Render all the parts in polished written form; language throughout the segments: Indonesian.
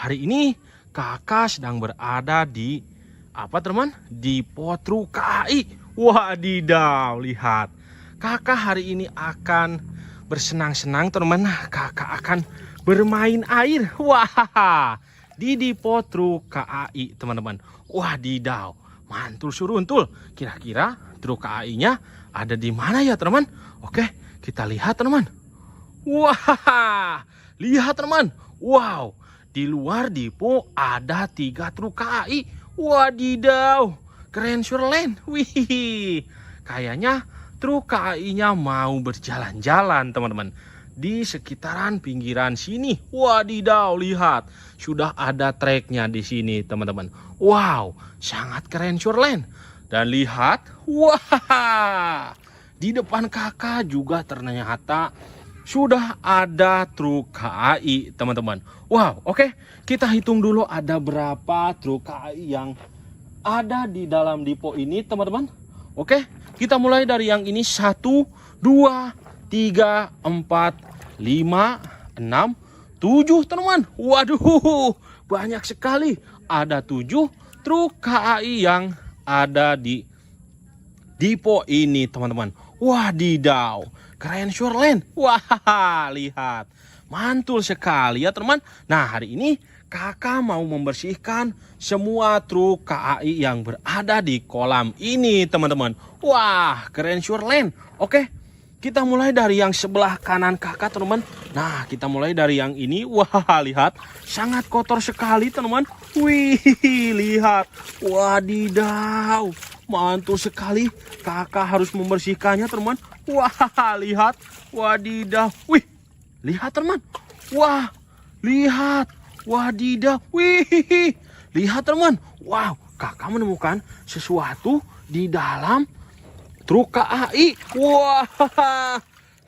hari ini kakak sedang berada di apa teman? Di pot truk KAI. Wadidaw, lihat. Kakak hari ini akan bersenang-senang teman. Kakak akan bermain air. Wah, di pot truk KAI teman-teman. Wadidaw, mantul suruntul. Kira-kira truk KAI-nya ada di mana ya teman? Oke, kita lihat teman. Wah, lihat teman. Wow, di luar depo ada 3 truk KAI. Wadidaw, keren surlen. Wih, kayaknya truk KAI-nya mau berjalan-jalan teman-teman di sekitaran pinggiran sini. Wadidaw, lihat, sudah ada treknya di sini teman-teman. Wow, sangat keren surlen. Dan lihat, wah, di depan kakak juga ternyata sudah ada truk KAI teman-teman. Wow, oke. Kita hitung dulu ada berapa truk KAI yang ada di dalam depo ini teman-teman. Oke, kita mulai dari yang ini. 1, 2, 3, 4, 5, 6, 7 teman-teman. Waduh, banyak sekali. Ada 7 truk KAI yang ada di depo ini teman-teman. Wadidaw, keren surlen. Wah, lihat, mantul sekali ya teman. Nah, hari ini kakak mau membersihkan semua truk KAI yang berada di kolam ini teman-teman. Wah, keren surlen. Oke, kita mulai dari yang sebelah kanan kakak teman-teman. Nah, kita mulai dari yang ini. Wah, lihat, sangat kotor sekali teman-teman. Wih, lihat, wadidaw, mantul sekali. Kakak harus membersihkannya teman. Wah, lihat, wadidaw. Wih, lihat teman. Wah, lihat, wadidaw. Wih, lihat teman. Wow, kakak menemukan sesuatu di dalam truk KAI. Wah,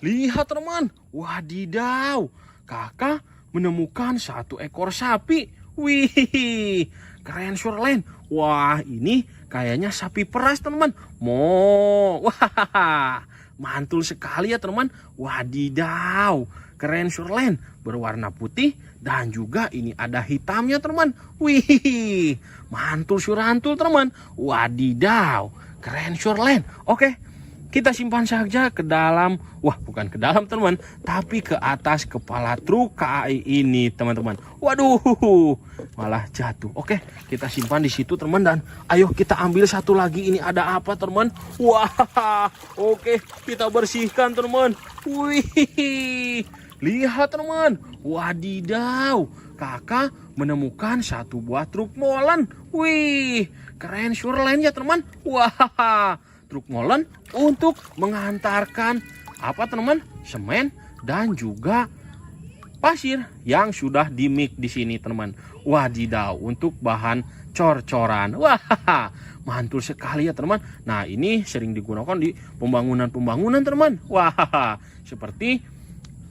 lihat teman. Wadidaw, kakak menemukan 1 ekor sapi. Wih, keren surlen. Wah, ini kayaknya sapi peras teman. Wah, mantul sekali ya teman. Wadidaw, keren surlen, berwarna putih dan juga ini ada hitamnya teman. Wih, mantul surantul teman. Wadidaw, keren surlen. Oke, kita simpan saja ke dalam, wah bukan ke dalam teman, tapi ke atas kepala truk KAI ini teman-teman. Waduh, malah jatuh. Oke, kita simpan di situ teman, dan ayo kita ambil satu lagi. Ini ada apa teman? Wah, oke, kita bersihkan teman. Wih, lihat teman. Wadidaw, kakak menemukan 1 buah truk molen. Wih, keren surlen ya teman. Wah, truk molen untuk mengantarkan apa teman? Semen dan juga pasir yang sudah dimix di sini teman. Wadidaw, untuk bahan cor-coran. Wah, mantul sekali ya teman. Nah, ini sering digunakan di pembangunan teman. Wah, seperti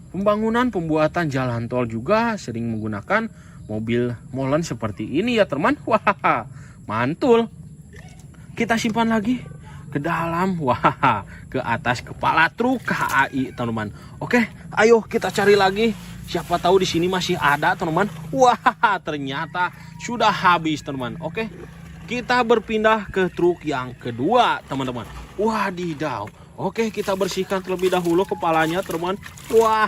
pembangunan pembuatan jalan tol juga sering menggunakan mobil molen seperti ini ya teman. Wah, mantul. Kita simpan lagi ke dalam, wah, ke atas kepala truk KAI teman-teman. Oke, ayo kita cari lagi. Siapa tahu di sini masih ada teman-teman. Wah, ternyata sudah habis teman-teman. Oke, kita berpindah ke truk yang kedua teman-teman. Wadidaw. Oke, kita bersihkan terlebih dahulu kepalanya teman. Wah,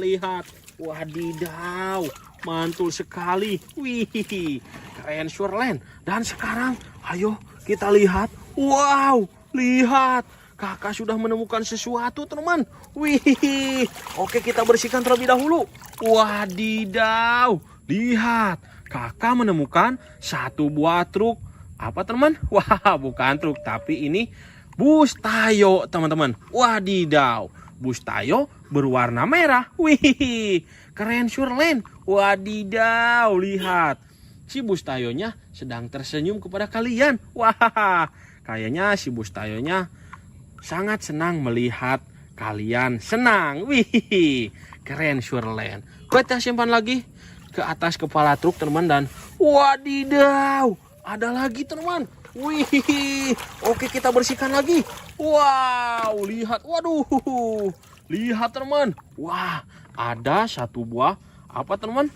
lihat, wadidaw, mantul sekali. Wih, keren surlen. Dan sekarang ayo kita lihat. Wow, lihat, kakak sudah menemukan sesuatu teman. Wih, oke, kita bersihkan terlebih dahulu. Wadidaw, lihat, kakak menemukan 1 buah truk. Apa teman? Wah, bukan truk, tapi ini bus Tayo teman-teman. Wadidaw, bus Tayo berwarna merah. Wih, keren surlen. Wadidaw, lihat, si bus Tayonya sedang tersenyum kepada kalian. Wah, kayaknya si bus Tayonya sangat senang melihat kalian senang. Wih, keren surlen. Kita simpan lagi ke atas kepala truk teman, dan wadidaw, ada lagi teman. Wih, oke, kita bersihkan lagi. Wow, lihat, waduh, lihat teman. Wah, ada 1 buah apa teman?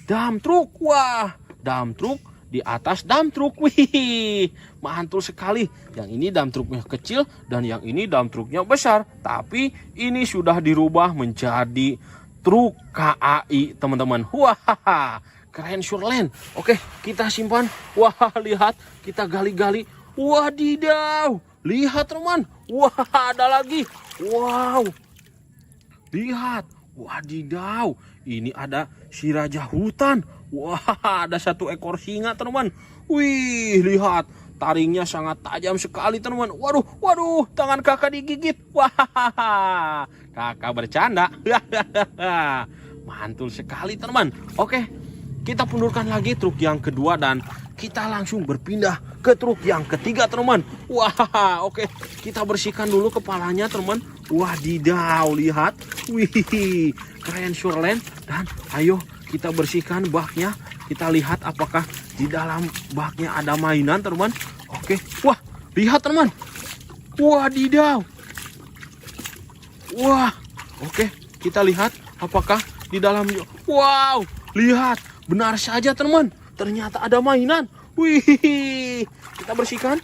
dump truck. Wah, dump truck di atas dump truck. Wih, mantul sekali. Yang ini dump truknya kecil dan yang ini dump truknya besar. Tapi ini sudah dirubah menjadi truk KAI, teman-teman. Wah, keren surelen. Oke, kita simpan. Wah, lihat, kita gali-gali. Wadidaw, lihat teman. Wah, ada lagi. Wow, lihat. Wadidaw, ini ada si raja hutan. Wah, ada satu ekor singa, teman. Wih, lihat. Taringnya sangat tajam sekali, teman. Waduh, waduh, tangan kakak digigit. Wah, kakak bercanda. Mantul sekali, teman. Oke, kita pundurkan lagi truk yang kedua dan kita langsung berpindah ke truk yang ketiga, teman. Wah, oke. Kita bersihkan dulu kepalanya, teman. Wadidaw, lihat. Wih, keren surelen. Dan ayo kita bersihkan baknya. Kita lihat apakah di dalam baknya ada mainan, teman. Oke. Wah, lihat, teman. Wadidaw. Wah, oke. Kita lihat apakah di dalam. Wow, lihat. Benar saja, teman. Ternyata ada mainan. Wih, kita bersihkan.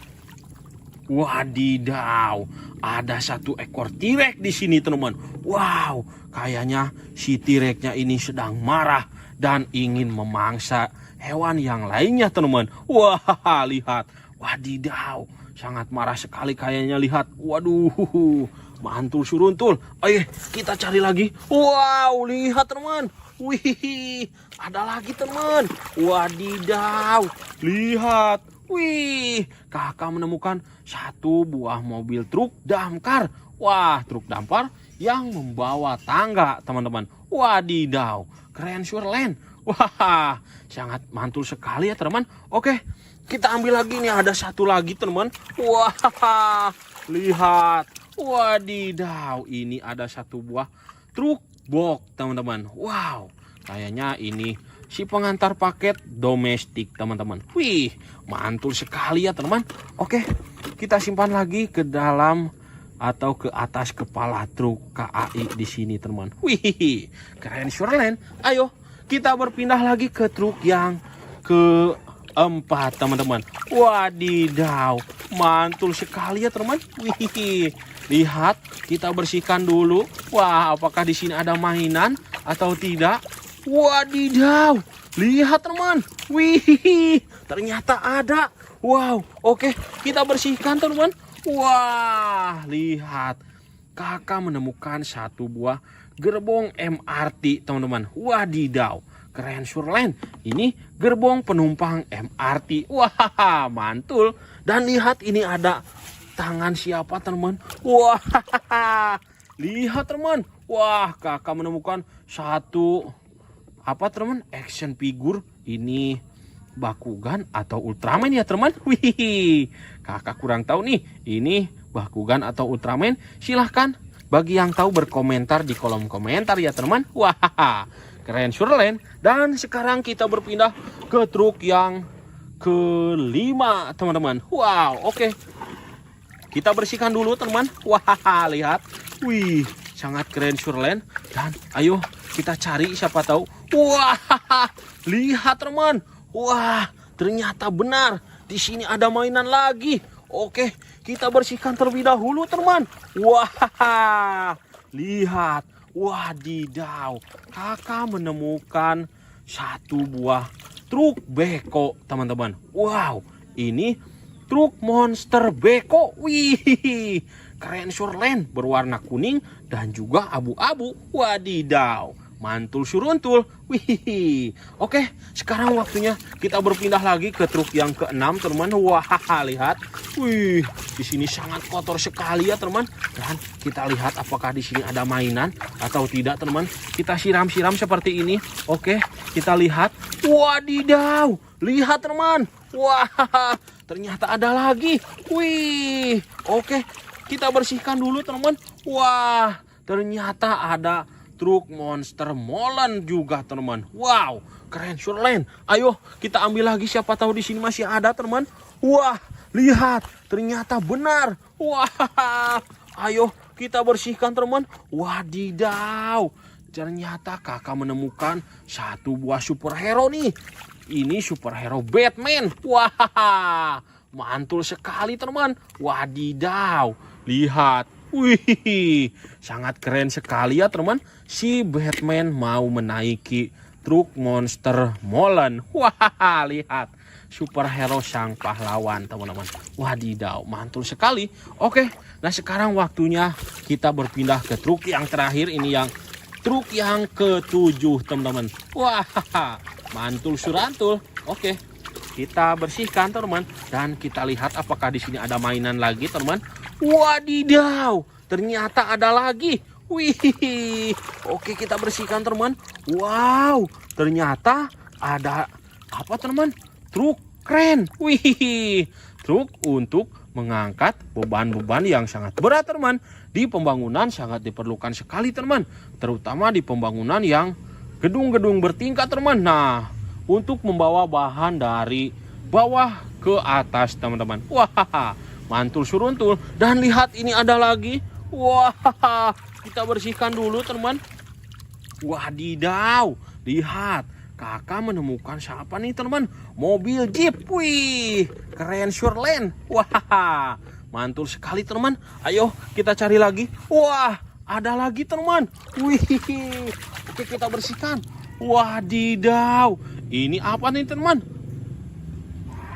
Wadidaw, ada satu ekor T-Rex di sini, teman. Wow, kayaknya si T-Rex-nya ini sedang marah dan ingin memangsa hewan yang lainnya, teman. Wah, lihat. Wadidaw, sangat marah sekali kayaknya, lihat. Waduh, mantul suruntul. Ayo, kita cari lagi. Wow, lihat, teman. Wih, ada lagi, teman. Wadidaw, lihat. Wih, kakak menemukan satu buah mobil truk damkar. Wah, truk damkar yang membawa tangga, teman-teman. Wadidaw, keren surelen. Wah, sangat mantul sekali ya, teman. Oke, kita ambil lagi nih. Ada satu lagi, teman. Wah, lihat. Wadidaw, ini ada satu buah truk box, teman-teman. Wow, kayaknya ini si pengantar paket domestik, teman-teman. Wih, mantul sekali ya, teman. Oke, kita simpan lagi ke dalam atau ke atas kepala truk KAI di sini, teman. Wih, keren surelen. Ayo, kita berpindah lagi ke truk yang keempat, teman-teman. Wadidaw, mantul sekali ya, teman. Wih, lihat, kita bersihkan dulu. Wah, apakah di sini ada mainan atau tidak? Wadidaw, lihat, teman. Wih, ternyata ada. Wow, oke, kita bersihkan, teman. Wah, lihat, kakak menemukan satu buah gerbong MRT, teman-teman. Wadidaw, keren surlen. Ini gerbong penumpang MRT. Wah, mantul. Dan lihat, ini ada tangan siapa, teman? Wah, lihat, teman. Wah, kakak menemukan satu apa, teman? Action figure. Ini Bakugan atau Ultraman ya, teman? Wih, kakak kurang tahu nih. Ini Bakugan atau Ultraman? Silahkan bagi yang tahu berkomentar di kolom komentar ya, teman. Wah, keren surelen. Dan sekarang kita berpindah ke truk yang kelima, teman-teman. Wow, oke. Kita bersihkan dulu, teman. Wah, lihat. Wih, sangat keren surelen. Dan ayo kita cari, siapa tahu. Wah, lihat, teman. Wah, ternyata benar. Di sini ada mainan lagi. Oke, kita bersihkan terlebih dahulu, teman. Wah, lihat. Wadidaw, kakak menemukan satu buah truk beko, teman-teman. Wow, ini truk monster beko. Wih, keren surlen, berwarna kuning dan juga abu-abu. Wadidaw, mantul suruntul. Wih, oke, sekarang waktunya kita berpindah lagi ke truk yang keenam, teman. Wah, lihat. Wih, di sini sangat kotor sekali ya, teman. Dan kita lihat apakah di sini ada mainan atau tidak, teman. Kita siram-siram seperti ini. Oke, kita lihat. Wadidaw, lihat, teman. Wah, ternyata ada lagi. Wih, oke, kita bersihkan dulu, teman. Wah, ternyata ada truk monster molen juga, teman. Wow, keren surelen. Ayo kita ambil lagi, siapa tahu di sini masih ada, teman. Wah, lihat, ternyata benar. Wah, ayo kita bersihkan, teman. Wadidaw, ternyata kakak menemukan satu buah superhero nih. Ini superhero Batman. Wah, mantul sekali teman. Wadidaw, lihat. Wih, sangat keren sekali ya teman. Si Batman mau menaiki truk monster molen. Wah, lihat. Superhero sang pahlawan teman-teman. Wadidaw, mantul sekali. Oke, nah sekarang waktunya kita berpindah ke truk yang terakhir. Ini yang truk yang ke-7 teman-teman. Wah, mantul surantul. Oke, kita bersihkan teman-teman. Dan kita lihat apakah di sini ada mainan lagi teman-teman. Wadidaw, ternyata ada lagi. Wih, oke kita bersihkan teman-teman. Wow, ternyata ada apa teman-teman? Truk keren. Wih, truk untuk mengangkat beban-beban yang sangat berat teman. Di pembangunan sangat diperlukan sekali teman. Terutama di pembangunan yang gedung-gedung bertingkat teman. Nah, untuk membawa bahan dari bawah ke atas teman-teman. Wah, mantul suruntul. Dan lihat ini ada lagi. Wah, kita bersihkan dulu teman. Wadidaw, lihat. Kakak menemukan siapa nih teman? Mobil Jeep. Wih, keren Shurland. Wah, mantul sekali teman. Ayo kita cari lagi. Wah, ada lagi teman. Wih, oke kita bersihkan. Wadidaw, ini apa nih teman?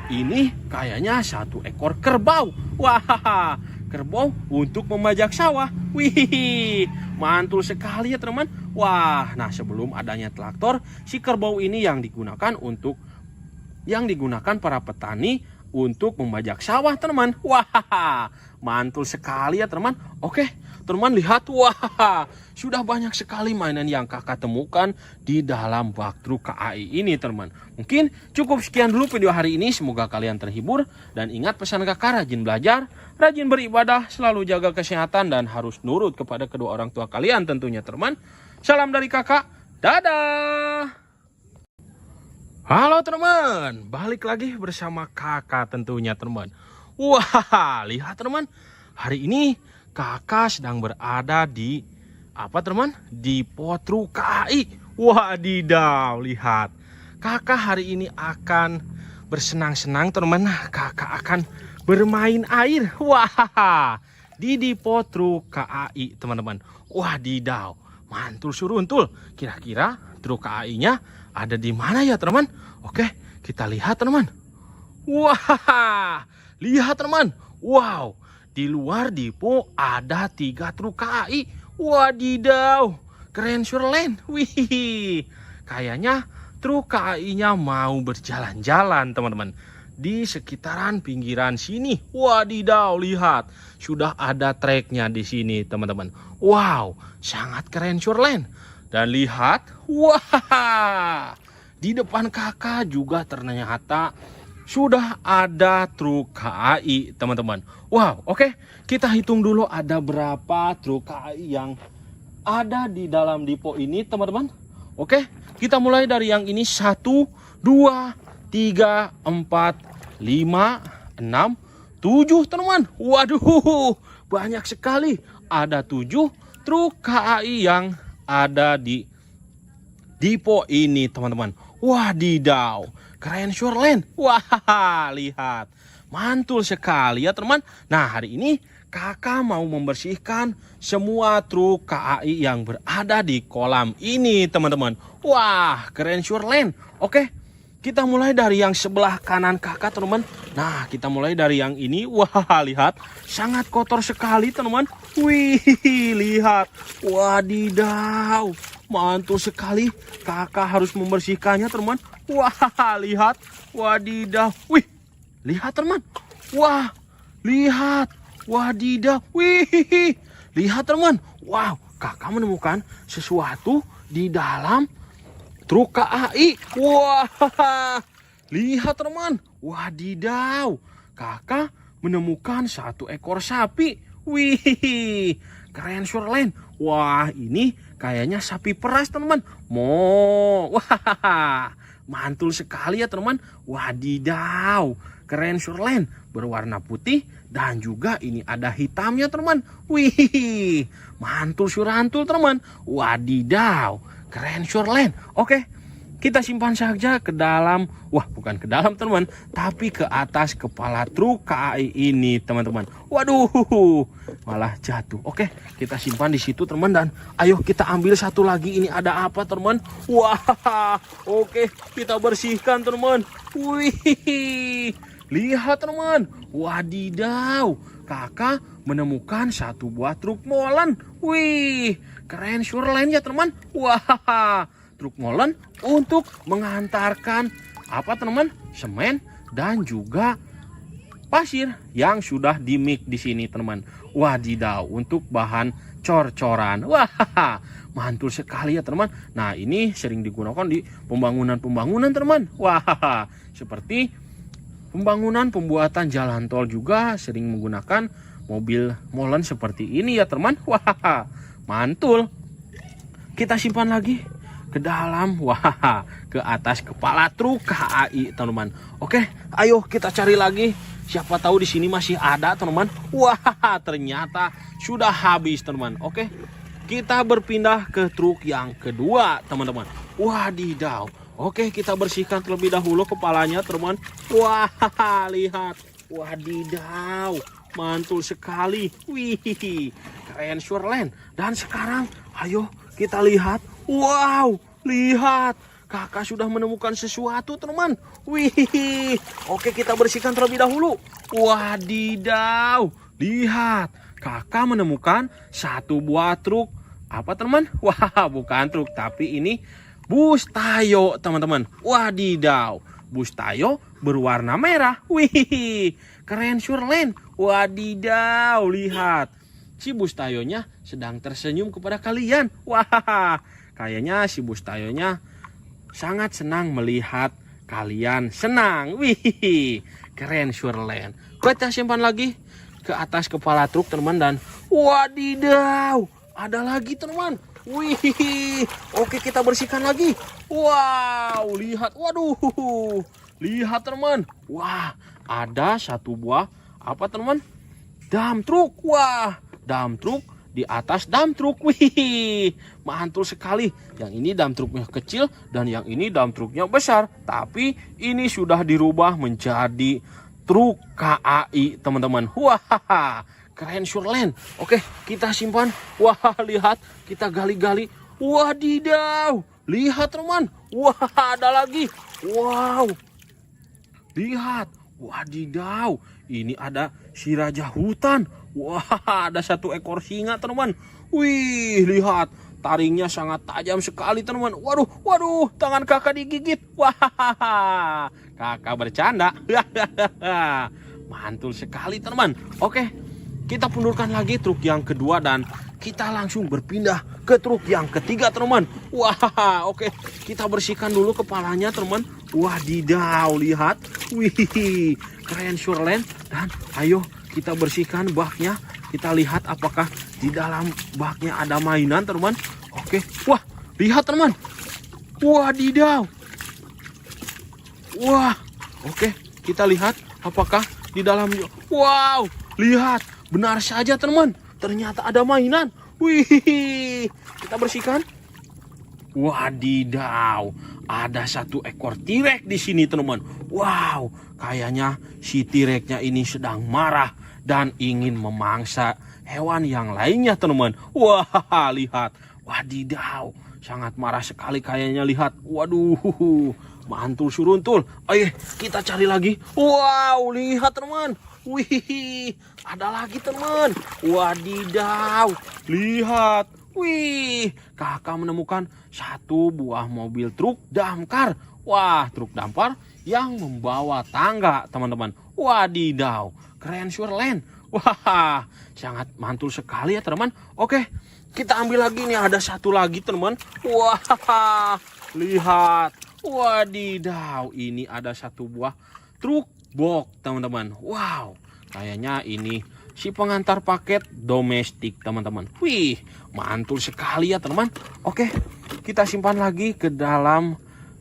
Ini kayaknya satu ekor kerbau. Wah, kerbau untuk membajak sawah. Wih, mantul sekali ya teman. Wah, nah sebelum adanya traktor, si kerbau ini yang digunakan para petani untuk membajak sawah teman. Wah, mantul sekali ya teman. Oke, teman lihat. Wah, sudah banyak sekali mainan yang kakak temukan di dalam bak truk KAI ini teman. Mungkin cukup sekian dulu video hari ini. Semoga kalian terhibur. Dan ingat pesan kakak, rajin belajar, rajin beribadah, selalu jaga kesehatan, dan harus nurut kepada kedua orang tua kalian tentunya teman. Salam dari kakak. Dadah. Halo teman, balik lagi bersama kakak tentunya teman. Wah, lihat teman. Hari ini kakak sedang berada di apa teman? Di Potru KAI. Wadidaw, lihat. Kakak hari ini akan bersenang-senang teman. Kakak akan bermain air. Wah, di Potru KAI teman-teman. Wadidaw, mantul suruntul. Kira-kira truk KAI-nya ada di mana ya teman? Oke, kita lihat teman. Wah, lihat teman. Wow, di luar depo ada 3 truk KAI. Wadidaw, keren Shurland. Wih, kayaknya truk KAI-nya mau berjalan-jalan teman-teman di sekitaran pinggiran sini. Wadidaw, lihat, sudah ada treknya di sini teman-teman. Wow, sangat keren Shurland. Dan lihat, wah, di depan kakak juga ternyata sudah ada truk KAI teman-teman. Wow, oke, kita hitung dulu ada berapa truk KAI yang ada di dalam depo ini teman-teman. Oke, kita mulai dari yang ini. 1, 2, 3, 4, 5, 6, 7 teman. Waduh, banyak sekali. Ada 7 truk KAI yang ada di depo ini teman-teman. Wadidaw, keren Shurland. Wah, lihat, mantul sekali ya teman. Nah, hari ini kakak mau membersihkan semua truk KAI yang berada di kolam ini teman-teman. Wah, keren Shurland. Oke, kita mulai dari yang sebelah kanan kakak teman-teman. Nah, kita mulai dari yang ini. Wah, lihat, sangat kotor sekali teman-teman. Wih, lihat. Wadidaw, mantul sekali. Kakak harus membersihkannya teman. Wah, lihat. Wadidaw. Wih, lihat teman. Wah, lihat. Wadidaw. Wih, lihat teman. Wow, kakak menemukan sesuatu di dalam truk KAI. Wah, lihat teman. Wadidaw, kakak menemukan 1 ekor sapi. Wih, keren Shurland. Wah, ini kayaknya sapi peras teman-teman. Wah, mantul sekali ya teman. Wadidaw, keren Shoreline, berwarna putih dan juga ini ada hitamnya teman. Wih, mantul surantul teman. Wadidaw, keren Shoreline. Oke, kita simpan saja ke dalam, bukan ke dalam teman, tapi ke atas kepala truk KAI ini teman-teman. Waduh, malah jatuh. Oke, kita simpan di situ teman, dan ayo kita ambil satu lagi. Ini ada apa teman? Wah, oke, kita bersihkan teman. Wih, lihat teman. Wadidaw, kakak menemukan satu buah truk molen. Wih, keren Shoreline ya teman. Wah, truk molen untuk mengantarkan apa teman? Semen dan juga pasir yang sudah dimix di sini teman. Wadidaw, untuk bahan cor-coran. Wah, mantul sekali ya teman. Nah, ini sering digunakan di pembangunan teman. Wah, seperti pembangunan pembuatan jalan tol juga sering menggunakan mobil molen seperti ini ya teman. Wah, mantul. Kita simpan lagi ke dalam, ke atas kepala truk KAI teman-teman. Oke, ayo kita cari lagi. Siapa tahu di sini masih ada teman-teman. Wah, ternyata sudah habis teman-teman. Oke, kita berpindah ke truk yang kedua teman-teman. Wadidaw. Oke, kita bersihkan terlebih dahulu kepalanya teman-teman. Wah, lihat. Wadidaw, mantul sekali. Wih, keren Shoreline. Dan sekarang ayo kita lihat. Wow, lihat, kakak sudah menemukan sesuatu teman. Wih, oke, kita bersihkan terlebih dahulu. Wadidaw, lihat, kakak menemukan satu buah truk. Apa teman? Wah, bukan truk, tapi ini bus Tayo teman-teman. Wadidaw, bus Tayo berwarna merah. Wih, keren Shoreline. Wadidaw, lihat, si bus Tayonya sedang tersenyum kepada kalian. Wah, kayaknya si bus Tayonya sangat senang melihat kalian senang. Wih, keren Shoreline. Kita simpan lagi ke atas kepala truk teman, dan wadidaw, ada lagi teman. Wih, oke, kita bersihkan lagi. Wow, lihat, waduh, lihat teman. Wah, ada satu buah apa teman? Dump truk. Wah, dump truk di atas dump truk. Wih, mantul sekali. Yang ini dump truknya kecil dan yang ini dump truknya besar, tapi ini sudah dirubah menjadi truk KAI teman-teman. Wah, keren Shoreline. Oke, kita simpan. Wah, lihat, kita gali-gali. Wadidaw, lihat teman. Wah, ada lagi. Wow, lihat. Wadidaw, ini ada si raja hutan. Wah, ada satu ekor singa teman. Wih, lihat, taringnya sangat tajam sekali teman. Waduh, tangan kakak digigit. Wah, kakak bercanda. Mantul sekali teman. Oke, kita pundurkan lagi truk yang kedua dan kita langsung berpindah ke truk yang ketiga teman. Wah, oke, kita bersihkan dulu kepalanya teman. Wadidaw, lihat. Wih, keren Shoreline. Dan ayo kita bersihkan baknya. Kita lihat apakah di dalam baknya ada mainan teman. Oke, wah, lihat teman. Wadidaw. Wah, oke, kita lihat apakah di dalamnya. Wow, lihat, benar saja teman. Ternyata ada mainan. Wih, kita bersihkan. Wadidaw, ada satu ekor T-Rex di sini teman. Wow, kayaknya si T-Rex-nya ini sedang marah dan ingin memangsa hewan yang lainnya teman. Wah, lihat. Wadidaw, sangat marah sekali kayaknya, lihat. Waduh, mantul suruntul. Ayo kita cari lagi. Wow, lihat teman. Wih, ada lagi teman. Wadidaw, lihat. Wih, kakak menemukan satu buah mobil truk damkar. Wah, truk damkar yang membawa tangga teman-teman. Wadidaw, keren Shoreline. Wah, sangat mantul sekali ya teman. Oke, kita ambil lagi nih, ada satu lagi teman. Wah, lihat. Wadidaw, ini ada satu buah truk box teman-teman. Wow, kayaknya ini si pengantar paket domestik teman-teman. Wih, mantul sekali ya teman. Oke, kita simpan lagi ke dalam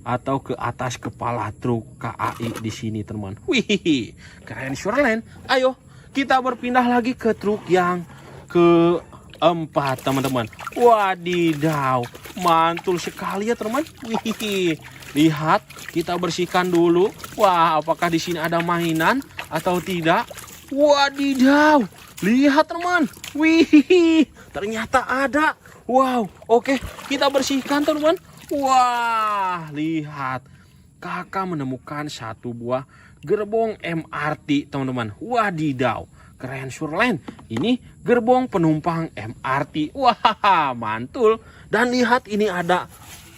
atau ke atas kepala truk KAI di sini teman. Wih, keren Sureland. Ayo kita berpindah lagi ke truk yang keempat teman-teman. Wadidaw, mantul sekali ya teman. Wih, lihat, kita bersihkan dulu. Wah, apakah di sini ada mainan atau tidak? Wadidaw, lihat teman. Wih, ternyata ada. Wow, oke, kita bersihkan teman. Wah, lihat, kakak menemukan satu buah gerbong MRT teman-teman. Wadidaw, keren Sureland. Ini gerbong penumpang MRT. Wah, mantul. Dan lihat, ini ada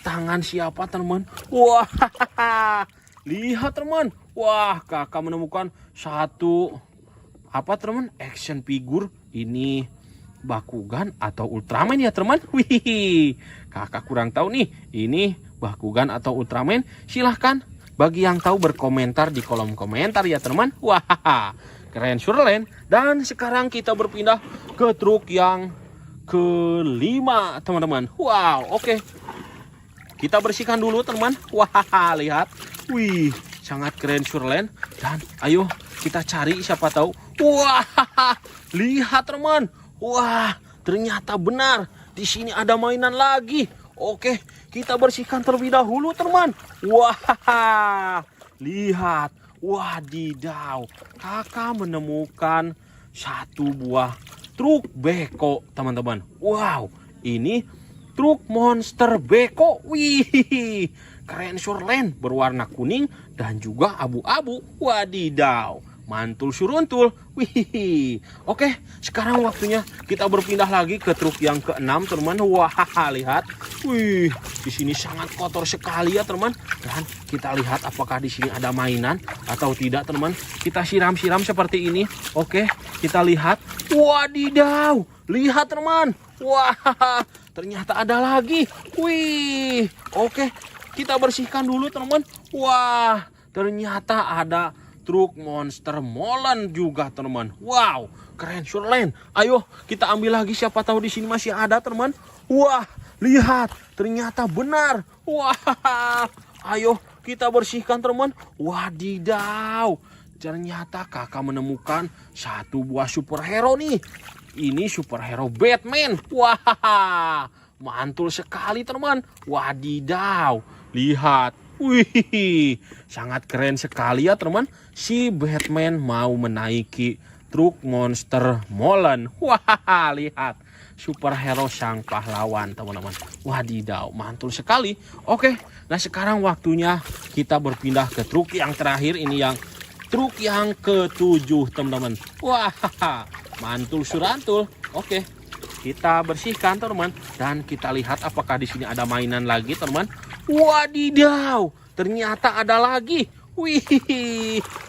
tangan siapa teman? Wah, lihat teman. Wah, kakak menemukan satu apa teman? Action figure. Ini Bakugan atau Ultraman ya teman. Wih, kakak kurang tahu nih, ini Bakugan atau Ultraman. Silahkan bagi yang tahu berkomentar di kolom komentar ya teman. Wah, keren Sureland. Dan sekarang kita berpindah ke truk yang kelima teman-teman. Wow, oke. Kita bersihkan dulu teman. Wah, lihat. Wih, sangat keren Sureland. Dan ayo kita cari siapa tahu. Wah, lihat teman. Wah, ternyata benar. Di sini ada mainan lagi. Oke, kita bersihkan terlebih dahulu, teman. Wah, lihat. Wadidaw, kakak menemukan satu buah truk beko, teman-teman. Wow, ini truk monster beko. Wih, keren Sureland, berwarna kuning dan juga abu-abu. Wadidaw, mantul suruntul. Wih, oke, sekarang waktunya kita berpindah lagi ke truk yang keenam, teman. Wah, lihat. Wih, di sini sangat kotor sekali ya, teman. Dan kita lihat apakah di sini ada mainan atau tidak, teman. Kita siram-siram seperti ini. Oke, kita lihat. Wadidaw, lihat, teman. Wah, ternyata ada lagi. Wih, oke, kita bersihkan dulu, teman. Wah, ternyata ada truk monster molen juga, teman. Wow, keren Sureland. Ayo kita ambil lagi, siapa tahu di sini masih ada, teman. Wah, lihat, ternyata benar. Wah, ayo kita bersihkan, teman. Wadidaw, ternyata kakak menemukan satu buah superhero nih. Ini superhero Batman. Wah, mantul sekali, teman. Wadidaw, lihat. Wih, sangat keren sekali ya, teman. Si Batman mau menaiki truk monster molen. Wah, lihat, superhero sang pahlawan, teman-teman. Wadidaw, mantul sekali. Oke, nah sekarang waktunya kita berpindah ke truk yang terakhir. Ini yang truk yang ketujuh, teman-teman. Wah, mantul surantul. Oke, kita bersihkan, teman, dan kita lihat apakah di sini ada mainan lagi, teman. Wadidaw, ternyata ada lagi. Wih,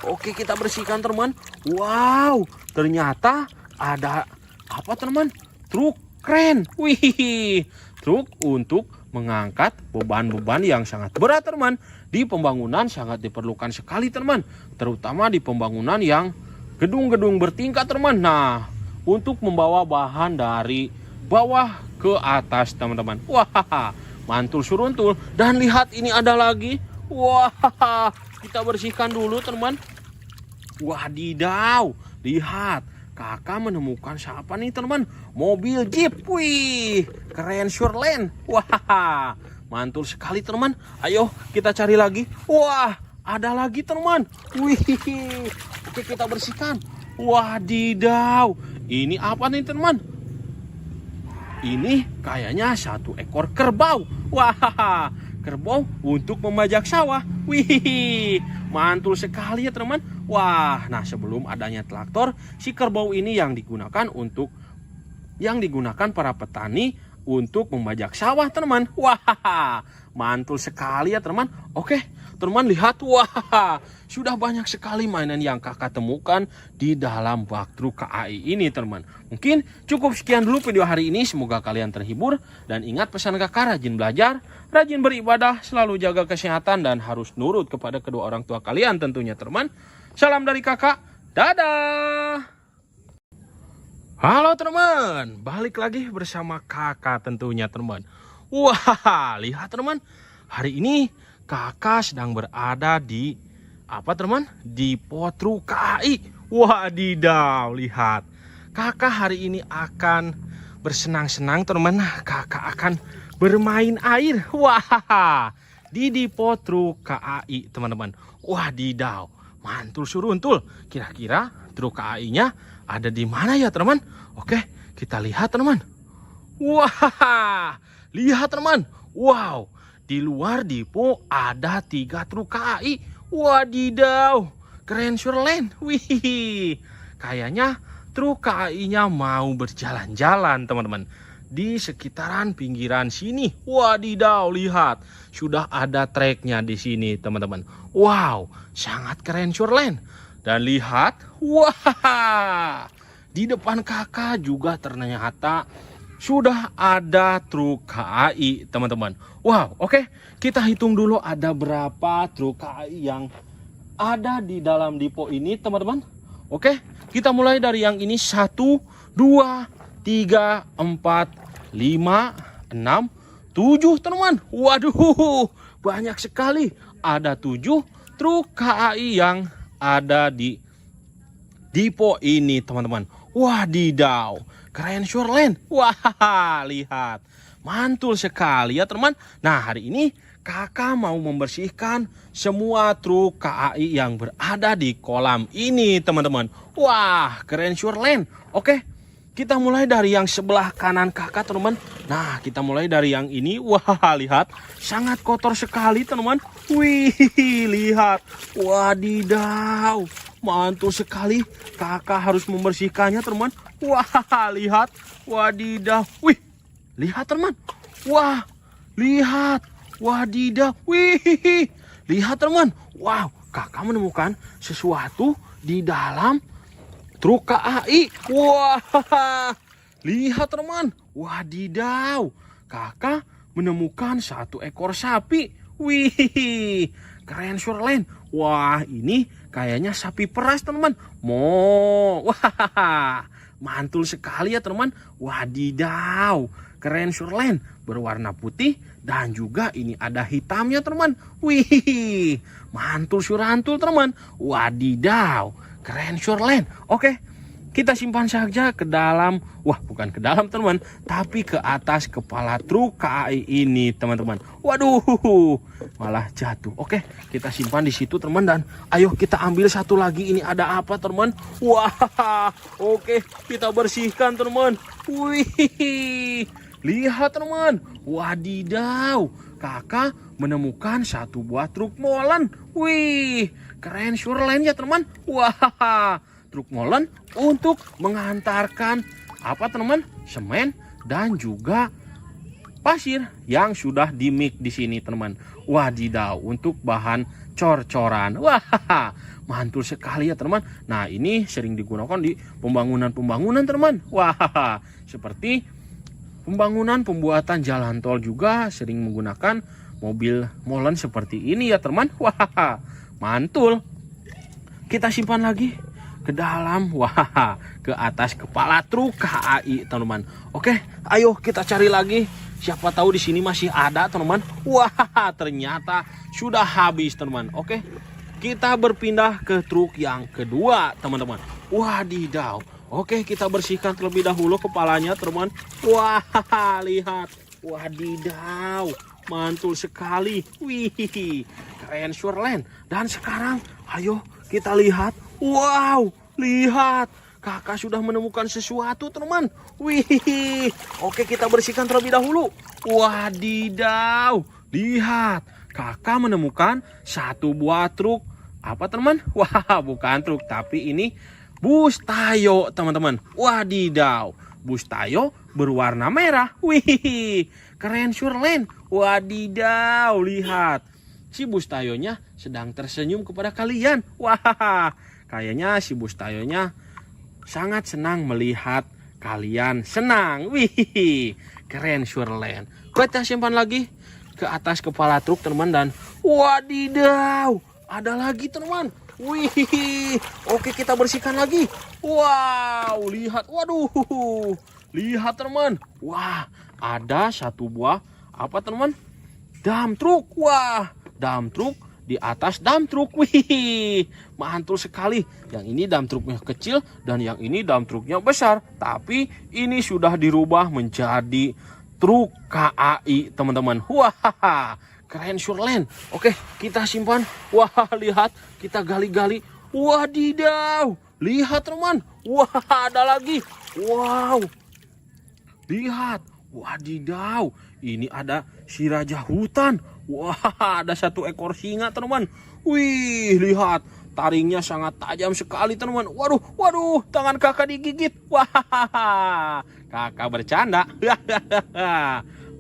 oke, kita bersihkan, teman. Wow, ternyata ada apa, teman? Truk kren. Wih, truk untuk mengangkat beban-beban yang sangat berat, teman. Di pembangunan sangat diperlukan sekali, teman. Terutama di pembangunan yang gedung-gedung bertingkat, teman. Nah, untuk membawa bahan dari bawah ke atas, teman-teman. Wah, mantul suruntul. Dan lihat, ini ada lagi. Wah, kita bersihkan dulu, teman. Wadidaw, lihat, kakak menemukan siapa nih, teman? Mobil Jeep. Wih, keren Sureland. Wah, mantul sekali, teman. Ayo kita cari lagi. Wah, ada lagi, teman. Wih, oke, kita bersihkan. Wadidaw, ini apa nih, teman? Ini kayaknya satu ekor kerbau. Wah, kerbau untuk membajak sawah. Wih, mantul sekali ya, teman. Wah, nah sebelum adanya traktor, si kerbau ini yang digunakan para petani untuk membajak sawah, teman. Wah, mantul sekali ya, teman. Oke, teman, lihat. Wah, sudah banyak sekali mainan yang kakak temukan di dalam bak truk KAI ini, teman. Mungkin cukup sekian dulu video hari ini. Semoga kalian terhibur. Dan ingat pesan kakak, rajin belajar, rajin beribadah, selalu jaga kesehatan, dan harus nurut kepada kedua orang tua kalian tentunya, teman. Salam dari kakak. Dadah. Halo, teman. Balik lagi bersama kakak tentunya, teman. Wah, lihat, teman. Hari ini kakak sedang berada di apa teman? Di pot truk KAI. Wadidaw, lihat. Kakak hari ini akan bersenang-senang teman. Kakak akan bermain air. Wah, di pot truk KAI teman-teman. Wadidaw, mantul suruntul. Kira-kira truk KAI-nya ada di mana ya teman? Oke, kita lihat teman. Wah, lihat teman. Wow, di luar depo ada 3 truk KAI. Wadidaw, keren surlen. Wih, kayaknya truk KAI-nya mau berjalan-jalan teman-teman di sekitaran pinggiran sini. Wadidaw, lihat, sudah ada treknya di sini teman-teman. Wow, sangat keren surlen. Dan lihat, wah, di depan kakak juga ternyata sudah ada truk KAI teman-teman. Wow, oke. Kita hitung dulu ada berapa truk KAI yang ada di dalam depo ini teman-teman. Oke, kita mulai dari yang ini. 1, 2, 3, 4, 5, 6, 7 teman-teman. Waduh, banyak sekali. Ada 7 truk KAI yang ada di depo ini teman-teman. Wadidaw, keren surlen. Wah, lihat, mantul sekali ya teman. Nah, hari ini kakak mau membersihkan semua truk KAI yang berada di kolam ini teman-teman. Wah, keren surlen. Oke, kita mulai dari yang sebelah kanan kakak teman-teman. Nah, kita mulai dari yang ini. Wah, lihat, sangat kotor sekali teman-teman. Wih, lihat, wadidaw, mantul sekali. Kakak harus membersihkannya teman. Wah, lihat, wadidaw. Wih, lihat teman. Wah, lihat, wadidaw. Wih, lihat teman. Wow, kakak menemukan sesuatu di dalam truk KAI. Wah, lihat teman. Wadidaw, kakak menemukan 1 ekor sapi. Wih, keren surlen. Wah, ini kayaknya sapi peras teman-teman. Wah, mantul sekali ya teman. Wadidaw, keren surlen. Berwarna putih dan juga ini ada hitamnya teman. Wih, mantul surantul teman. Wadidaw, keren surlen. Oke, kita simpan saja ke dalam. Wah, bukan ke dalam teman, tapi ke atas kepala truk KAI ini teman-teman. Waduh, malah jatuh. Oke, kita simpan di situ teman. Dan ayo kita ambil satu lagi. Ini ada apa teman? Wah, oke, kita bersihkan teman. Wih, lihat teman. Wadidaw, kakak menemukan 1 buah truk molen. Wih, keren surlen ya teman. Wah, truk molen untuk mengantarkan apa teman? Semen dan juga pasir yang sudah dimix di sini teman. Wadidaw, untuk bahan cor-coran. Wah, mantul sekali ya teman. Nah, ini sering digunakan di pembangunan teman. Wah, seperti pembangunan pembuatan jalan tol juga sering menggunakan mobil molen seperti ini ya teman. Wah, mantul. Kita simpan lagi ke dalam. Wah, ke atas kepala truk KAI teman-teman. Oke, ayo kita cari lagi. Siapa tahu di sini masih ada teman-teman. Wah, ternyata sudah habis teman-teman. Oke, kita berpindah ke truk yang kedua teman-teman. Wadidaw. Oke, kita bersihkan terlebih dahulu kepalanya teman-teman. Wah, lihat, wadidaw, mantul sekali. Wih, keren surlen. Dan sekarang ayo kita lihat. Wow, lihat, kakak sudah menemukan sesuatu teman. Wih, oke, kita bersihkan terlebih dahulu. Wadidaw, lihat, kakak menemukan 1 buah truk. Apa teman? Wah, bukan truk, tapi ini bus tayo teman-teman. Wadidaw, bus tayo berwarna merah. Wih, keren surlen. Wadidaw, lihat, si bus tayonya sedang tersenyum kepada kalian. Wah, kayaknya si bus tayonya sangat senang melihat kalian senang. Wih, keren surlen. Kita simpan lagi ke atas kepala truk teman. Dan wadidaw, ada lagi teman. Wih, oke, kita bersihkan lagi. Wow, lihat, waduh, lihat teman. Wah, ada 1 buah apa teman? Dam truk. Wah, dump truck di atas dump truck. Wih, mantul sekali. Yang ini dump truknya kecil dan yang ini dump truknya besar. Tapi ini sudah dirubah menjadi truk KAI, teman-teman. Wah, keren surlen. Oke, kita simpan. Wah, lihat, kita gali-gali. Wadidaw, lihat teman. Wah, ada lagi. Wow, lihat. Wadidaw, ini ada si raja hutan. Wah, ada satu ekor singa, teman. Wih, lihat. Taringnya sangat tajam sekali, teman. Waduh, waduh, tangan kakak digigit. Wah, kakak bercanda.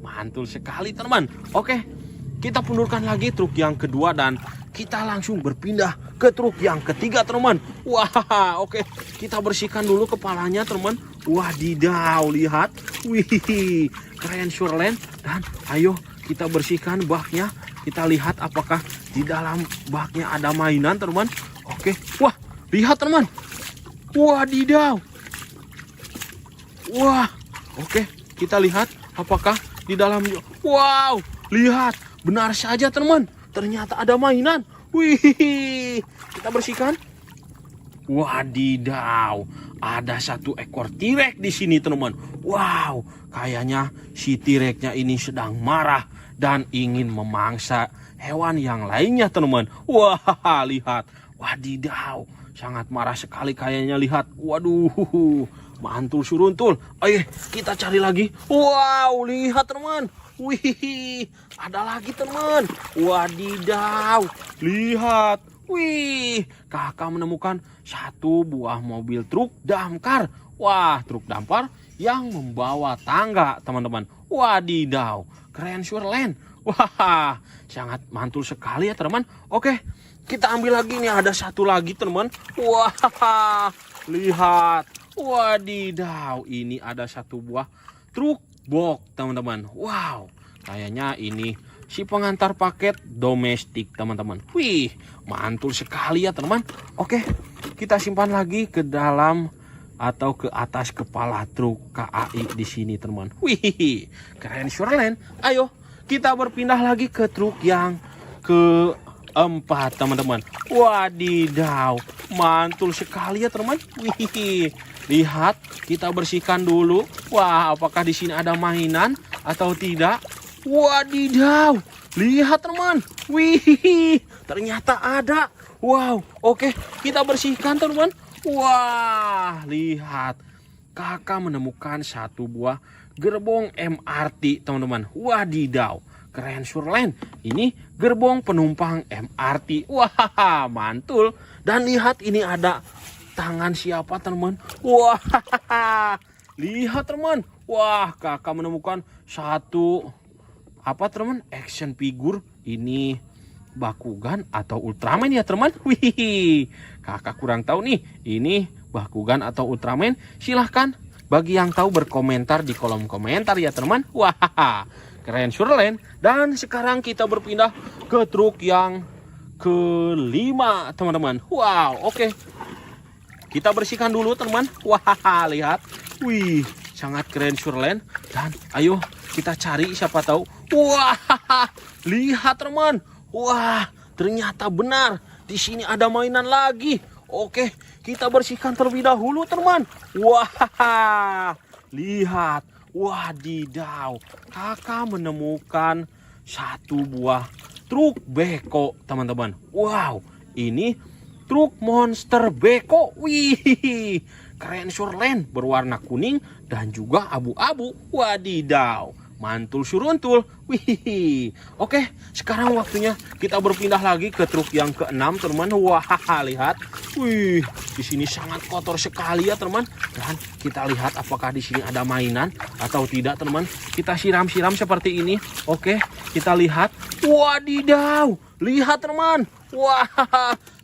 Mantul sekali, teman. Oke, kita pundurkan lagi truk yang kedua dan kita langsung berpindah ke truk yang ketiga, teman. Wah, oke. Kita bersihkan dulu kepalanya, teman. Wadidaw, lihat. Wih, keren surlen. Dan ayo kita bersihkan baknya. Kita lihat apakah di dalam baknya ada mainan, teman. Oke. Wah, lihat, teman. Wadidaw. Wah, oke. Kita lihat apakah di dalamnya. Wow, lihat. Benar saja, teman. Ternyata ada mainan. Wih, kita bersihkan. Wadidaw, ada satu ekor T-Rex di sini, teman. Wow, kayaknya si T-Rex-nya ini sedang marah dan ingin memangsa hewan yang lainnya, teman. Wah, lihat. Wadidaw, sangat marah sekali kayaknya, lihat. Waduh, mantul suruntul. Ayo, kita cari lagi. Wow, lihat, teman. Wih, ada lagi, teman. Wadidaw, lihat. Wih, kakak menemukan satu buah mobil truk damkar. Wah, truk damkar yang membawa tangga, teman-teman. Wadidaw, keren surlen. Wah, sangat mantul sekali ya, teman. Oke, kita ambil lagi nih, ada satu lagi, teman. Wah, lihat. Wadidaw, ini ada satu buah truk box, teman-teman. Wow, kayaknya ini si pengantar paket domestik, teman-teman. Wih, mantul sekali ya, teman. Oke, kita simpan lagi ke dalam atau ke atas kepala truk KAI di sini, teman. Wih, keren surlen. Ayo, kita berpindah lagi ke truk yang keempat, teman-teman. Wadidaw, mantul sekali ya, teman. Wih, lihat, kita bersihkan dulu. Wah, apakah di sini ada mainan atau tidak? Wadidaw, lihat, teman. Wih, ternyata ada. Wow, oke, kita bersihkan, teman. Wah, lihat, kakak menemukan satu buah gerbong MRT, teman-teman. Wadidaw, keren surlen. Ini gerbong penumpang MRT. Wah, mantul. Dan lihat, ini ada tangan siapa, teman? Wah, lihat, teman. Wah, kakak menemukan satu apa, teman? Action figure. Ini Bakugan atau Ultraman ya, teman. Wih, kakak kurang tahu nih, ini Bakugan atau Ultraman. Silahkan bagi yang tahu berkomentar di kolom komentar ya, teman. Wah, keren surlen. Dan sekarang kita berpindah ke truk yang kelima, teman-teman. Wow, oke. Kita bersihkan dulu, teman. Wah, lihat. Wih, sangat keren surlen. Dan ayo kita cari, siapa tahu. Wah, lihat, teman. Wah, ternyata benar. Di sini ada mainan lagi. Oke, kita bersihkan terlebih dahulu, teman. Wah, lihat. Wadidaw, kakak menemukan satu buah truk beko, teman-teman. Wow, ini truk monster beko. Wih, keren surlen, berwarna kuning dan juga abu-abu. Wadidaw, mantul suruntul. Wih, oke, sekarang waktunya kita berpindah lagi ke truk yang keenam, teman. Wah, lihat. Wih, di sini sangat kotor sekali ya, teman. Dan kita lihat apakah di sini ada mainan atau tidak, teman. Kita siram-siram seperti ini. Oke, kita lihat. Wadidaw, lihat, teman. Wah,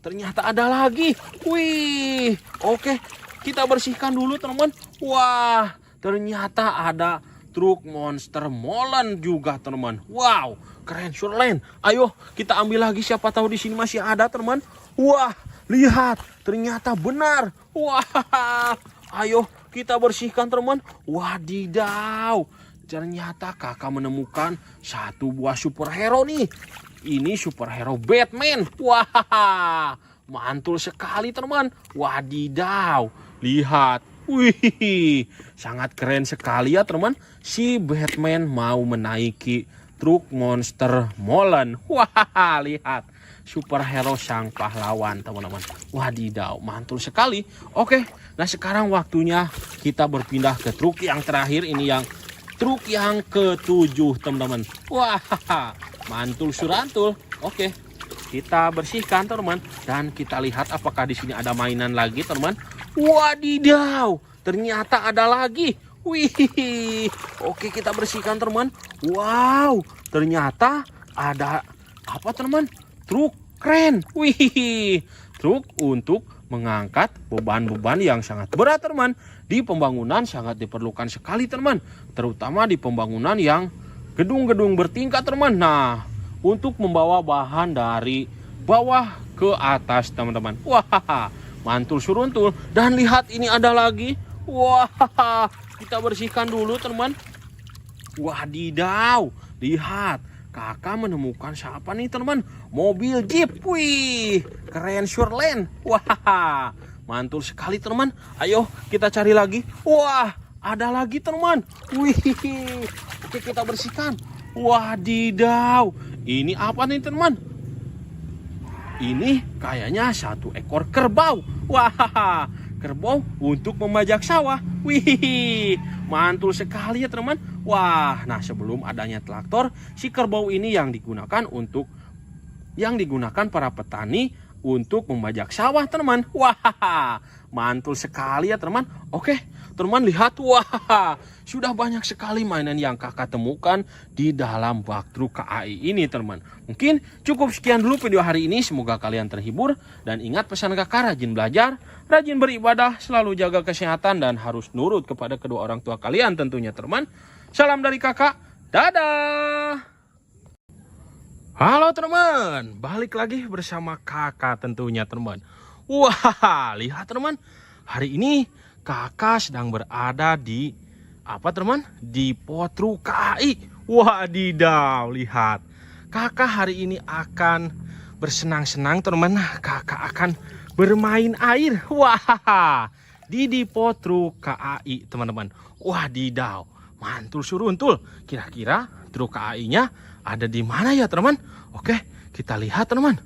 ternyata ada lagi. Wih, oke, kita bersihkan dulu, teman. Wah, ternyata ada truk monster molen juga, teman. Wow, keren surlen. Ayo kita ambil lagi, siapa tahu di sini masih ada, teman. Wah, lihat, ternyata benar. Wah, ayo kita bersihkan, teman. Wadidaw, ternyata kakak menemukan satu buah superhero nih. ini superhero Batman. Wah, mantul sekali teman. Wadidaw, lihat. Wih, sangat keren sekali ya teman. Si Batman mau menaiki truk monster molen. Wah, lihat. Superhero sang pahlawan teman-teman. Wadidaw, mantul sekali. Oke, nah sekarang waktunya kita berpindah ke truk yang terakhir. Ini yang truk yang ke-7 teman-teman. Wah, mantul surantul. Oke, kita bersihkan teman-teman. Dan kita lihat apakah di sini ada mainan lagi teman-teman. Wadidaw, ternyata ada lagi. Wih, oke kita bersihkan teman-teman. Wow, ternyata ada apa teman-teman? Truk keren. Wih, truk untuk mengangkat beban-beban yang sangat berat teman. Di pembangunan sangat diperlukan sekali teman. Terutama di pembangunan yang gedung-gedung bertingkat teman. Nah, untuk membawa bahan dari bawah ke atas teman-teman. Wah, mantul suruntul. Dan lihat ini ada lagi. Wah, kita bersihkan dulu teman. Wadidaw, lihat. Kakak menemukan siapa nih teman? Mobil Jeep. Wih, keren Surelen. Wah, mantul sekali teman. Ayo kita cari lagi. Wah, ada lagi teman. Wih, oke kita bersihkan. Wadidaw, ini apa nih teman? Ini kayaknya satu ekor kerbau. Wah, kerbau untuk memajak sawah. Wih, mantul sekali ya teman. Wah, nah sebelum adanya traktor, si kerbau ini yang digunakan para petani untuk membajak sawah teman. Wah, mantul sekali ya teman. Oke, teman lihat. Wah, sudah banyak sekali mainan yang kakak temukan di dalam bak truk KAI ini teman. Mungkin cukup sekian dulu video hari ini. Semoga kalian terhibur. Dan ingat pesan kakak, rajin belajar, rajin beribadah, selalu jaga kesehatan, dan harus nurut kepada kedua orang tua kalian tentunya teman. Salam dari kakak. Dadah. Halo teman, balik lagi bersama kakak tentunya teman. Wah, lihat teman. Hari ini kakak sedang berada di apa teman? Di Truk KAI. Wadidaw, lihat. Kakak hari ini akan bersenang-senang teman. Kakak akan bermain air. Wah, di Depo Truk KAI teman-teman. Wadidaw, mantul suruntul. Kira-kira truk KAI-nya ada di mana ya teman? Oke, kita lihat teman.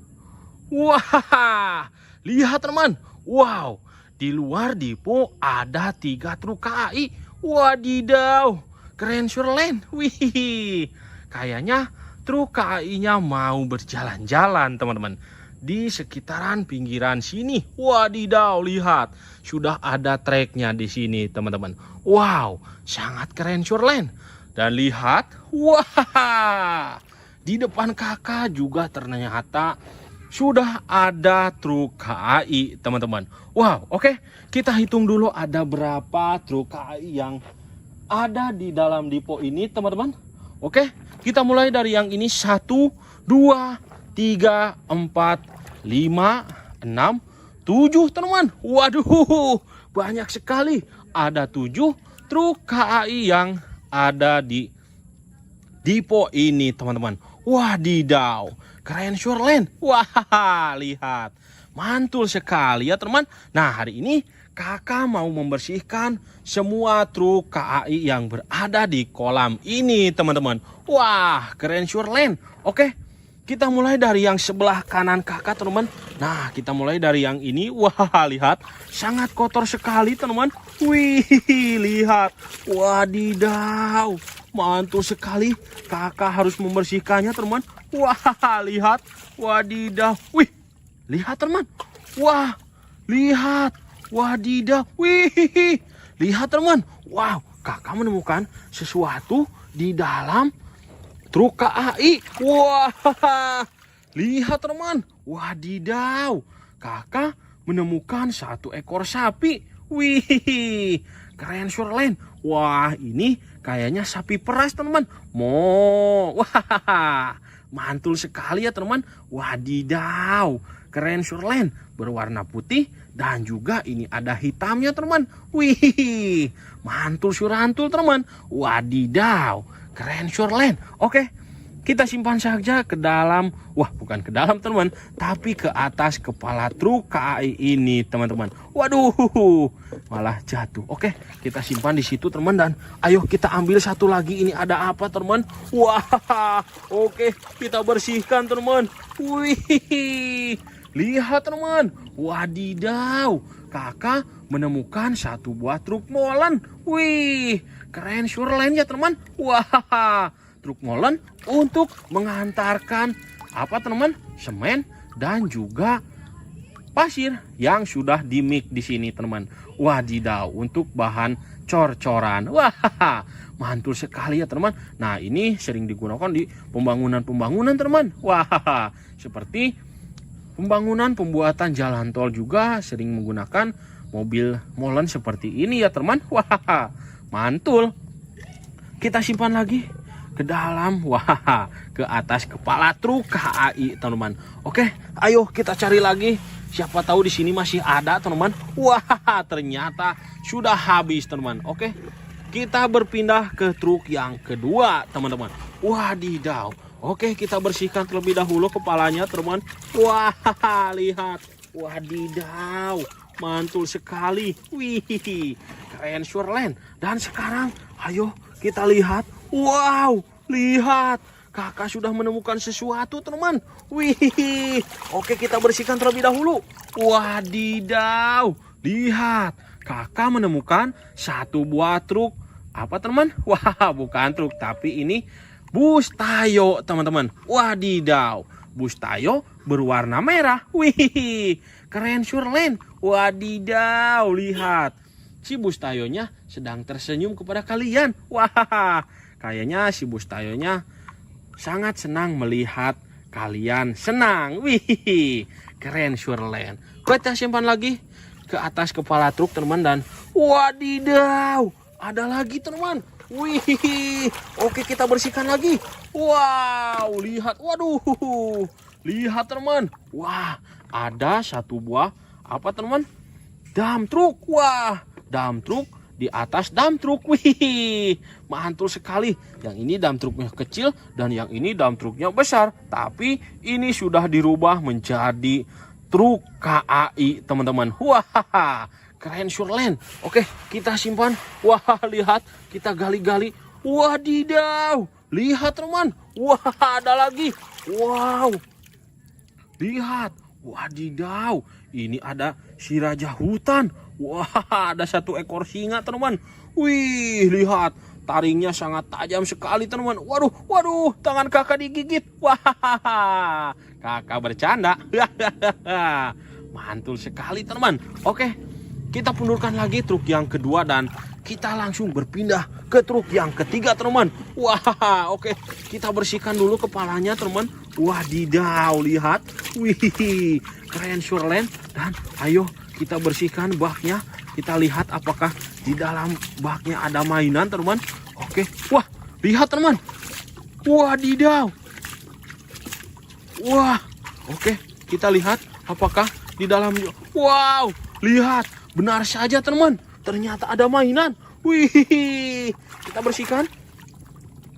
Wah, lihat teman. Wow, di luar depo ada 3 truk KAI. Wadidaw, keren surelen. Wih, kayaknya truk KAI-nya mau berjalan-jalan teman-teman di sekitaran pinggiran sini. Wadidaw, lihat, sudah ada treknya di sini teman-teman. Wow, sangat keren surelen. Dan lihat, wah, di depan kakak juga ternyata sudah ada truk KAI teman-teman. Wow, oke, kita hitung dulu ada berapa truk KAI yang ada di dalam depo ini teman-teman. Oke, kita mulai dari yang ini. 1, 2, 3, 4, 5, 6, 7 teman-teman. Waduh, banyak sekali. Ada 7 truk KAI yang ada di depo ini teman-teman. Wadidaw, keren surelen. Wah, lihat, mantul sekali ya teman. Nah, hari ini kakak mau membersihkan semua truk KAI yang berada di kolam ini teman-teman. Wah, keren surelen. Oke, kita mulai dari yang sebelah kanan kakak teman-teman. Nah, kita mulai dari yang ini. Wah, lihat, sangat kotor sekali teman-teman. Wih, lihat. Wadidaw, mantul sekali. Kakak harus membersihkannya teman. Wah, lihat. Wadidaw. Wih, lihat teman. Wah, lihat. Wadidaw. Wih, lihat teman. Wow, kakak menemukan sesuatu di dalam truk KAI. Wah, lihat teman. Wadidaw, kakak menemukan 1 ekor sapi. Wih, keren surelen. Wah, ini kayaknya sapi peras teman. Wah, mantul sekali ya teman. Wadidaw, keren surelen. Berwarna putih dan juga ini ada hitamnya teman. Wih, mantul surantul teman. Wadidaw, keren surelen. Oke, kita simpan saja ke dalam, wah bukan ke dalam teman, tapi ke atas kepala truk KAI ini teman-teman. Waduh, malah jatuh. Oke, kita simpan di situ teman, dan ayo kita ambil satu lagi. Ini ada apa teman? Wah, oke, kita bersihkan teman. Wih, lihat teman, wadidaw, kakak menemukan satu buah truk molen. Wih, keren surelen ya teman. Wah, truk molen untuk mengantarkan apa teman? Semen dan juga pasir yang sudah dimix di sini teman. Wadidaw, untuk bahan cor-coran. Wah, mantul sekali ya teman. Nah, ini sering digunakan di pembangunan teman. Wah, seperti pembangunan pembuatan jalan tol juga sering menggunakan mobil molen seperti ini ya teman. Wah, mantul. Kita simpan lagi ke dalam, wah, ke atas kepala truk KAI teman-teman. Oke, ayo kita cari lagi. Siapa tahu di sini masih ada teman-teman. Wah, ternyata sudah habis teman-teman. Oke, kita berpindah ke truk yang kedua teman-teman. Wadidaw. Oke, kita bersihkan terlebih dahulu kepalanya teman-teman. Wah, lihat. Wadidaw, mantul sekali. Wih, keren surelen. Dan sekarang ayo kita lihat. Wow, lihat, kakak sudah menemukan sesuatu teman. Wih, oke, kita bersihkan terlebih dahulu. Wadidaw, lihat, kakak menemukan satu buah truk. Apa teman? Wah, bukan truk, tapi ini bus tayo teman-teman. Wadidaw, bus tayo berwarna merah. Wih, keren surelen. Wadidaw, lihat, si bus tayonya sedang tersenyum kepada kalian. Wah, kayaknya si bus tayonya sangat senang melihat kalian senang. Wih, keren surelen. Kita simpan lagi ke atas kepala truk teman, dan wadidaw, ada lagi teman. Wih, oke, kita bersihkan lagi. Wow, lihat, waduh, lihat teman. Wah, ada satu buah apa teman? Dump truk. Wah, dump truk di atas dump truk. Wih, mantul sekali. Yang ini dump truknya kecil dan yang ini dump truknya besar, tapi ini sudah dirubah menjadi truk KAI teman-teman. Wah, keren surelen. Oke, kita simpan. Wah, lihat, kita gali-gali. Wadidaw, lihat teman. Wah, ada lagi. Wow, lihat, wadidaw, ini ada si raja hutan. Wah, ada satu ekor singa teman. Wih, lihat, taringnya sangat tajam sekali teman. Waduh, waduh, tangan kakak digigit. Wah, kakak bercanda. Mantul sekali teman. Oke, kita pundurkan lagi truk yang kedua dan kita langsung berpindah ke truk yang ketiga teman. Wah, oke, kita bersihkan dulu kepalanya teman. Wadidaw, lihat. Wih, keren surelen. Dan ayo kita bersihkan baknya. Kita lihat apakah di dalam baknya ada mainan teman. Oke, wah, lihat teman. Wadidaw. Wah, oke, kita lihat apakah di dalamnya. Wow, lihat, benar saja teman, ternyata ada mainan. Wih, kita bersihkan.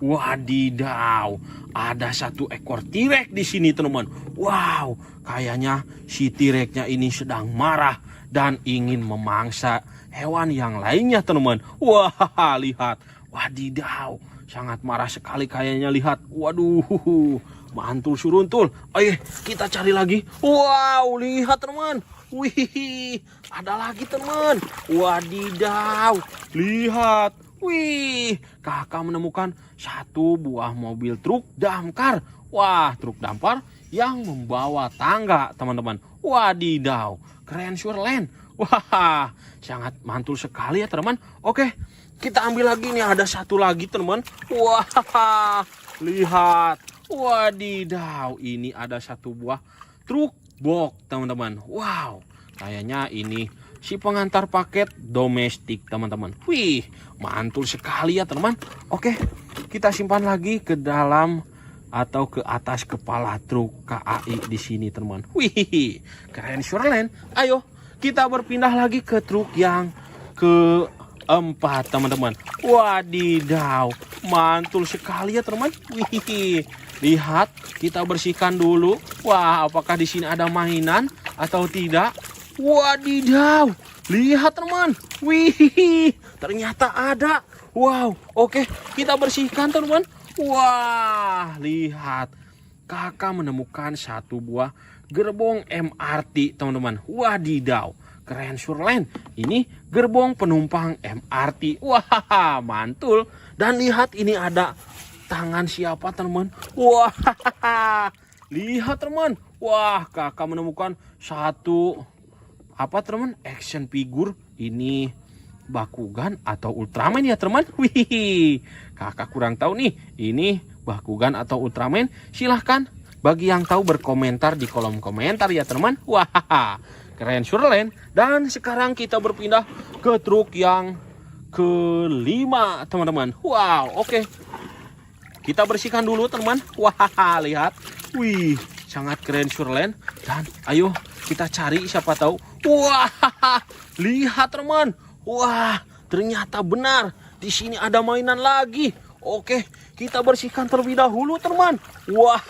Wadidaw, ada satu ekor T-Rex di sini teman. Wow, kayaknya si T-Rex-nya ini sedang marah dan ingin memangsa hewan yang lainnya teman. Wah, lihat, wadidaw, sangat marah sekali kayaknya. Lihat, waduh, mantul suruntul. Ayo kita cari lagi. Wow, lihat teman. Wih, ada lagi teman. Wadidaw, lihat. Wih, kakak menemukan satu buah mobil truk damkar. Wah, truk damkar yang membawa tangga teman-teman. Wadidaw, keren surelen. Wah, sangat mantul sekali ya teman. Oke, kita ambil lagi nih, ada satu lagi teman. Wah, lihat. Wadidaw, ini ada satu buah truk box teman-teman. Wow, kayaknya ini si pengantar paket domestik teman-teman. Wih, mantul sekali ya teman. Oke, kita simpan lagi ke dalam atau ke atas kepala truk KAI di sini teman. Wih, keren surelen. Ayo kita berpindah lagi ke truk yang keempat teman-teman. Wadidaw, mantul sekali ya teman. Wih, lihat, kita bersihkan dulu. Wah, apakah di sini ada mainan atau tidak? Wadidaw, lihat teman. Wih, ternyata ada. Wow, oke, kita bersihkan teman. Wah, lihat. Kakak menemukan satu buah gerbong MRT, teman-teman. Wadidaw, keren surlen. Ini gerbong penumpang MRT. Wah, mantul. Dan lihat, ini ada tangan siapa, teman? Wah, lihat teman. Wah, kakak menemukan satu teman? Action figure. Ini Bakugan atau Ultraman ya teman. Wih, kakak kurang tahu nih. Ini Bakugan atau Ultraman. Silahkan bagi yang tahu berkomentar di kolom komentar ya teman. Wah, keren surlen. Dan sekarang kita berpindah ke truk yang kelima teman-teman. Wow, oke. Kita bersihkan dulu teman. Wah, lihat. Wih, sangat keren surlen. Dan ayo kita cari siapa tahu. Wah, lihat teman. Wah, ternyata benar. Di sini ada mainan lagi. Oke, kita bersihkan terlebih dahulu teman. Wah,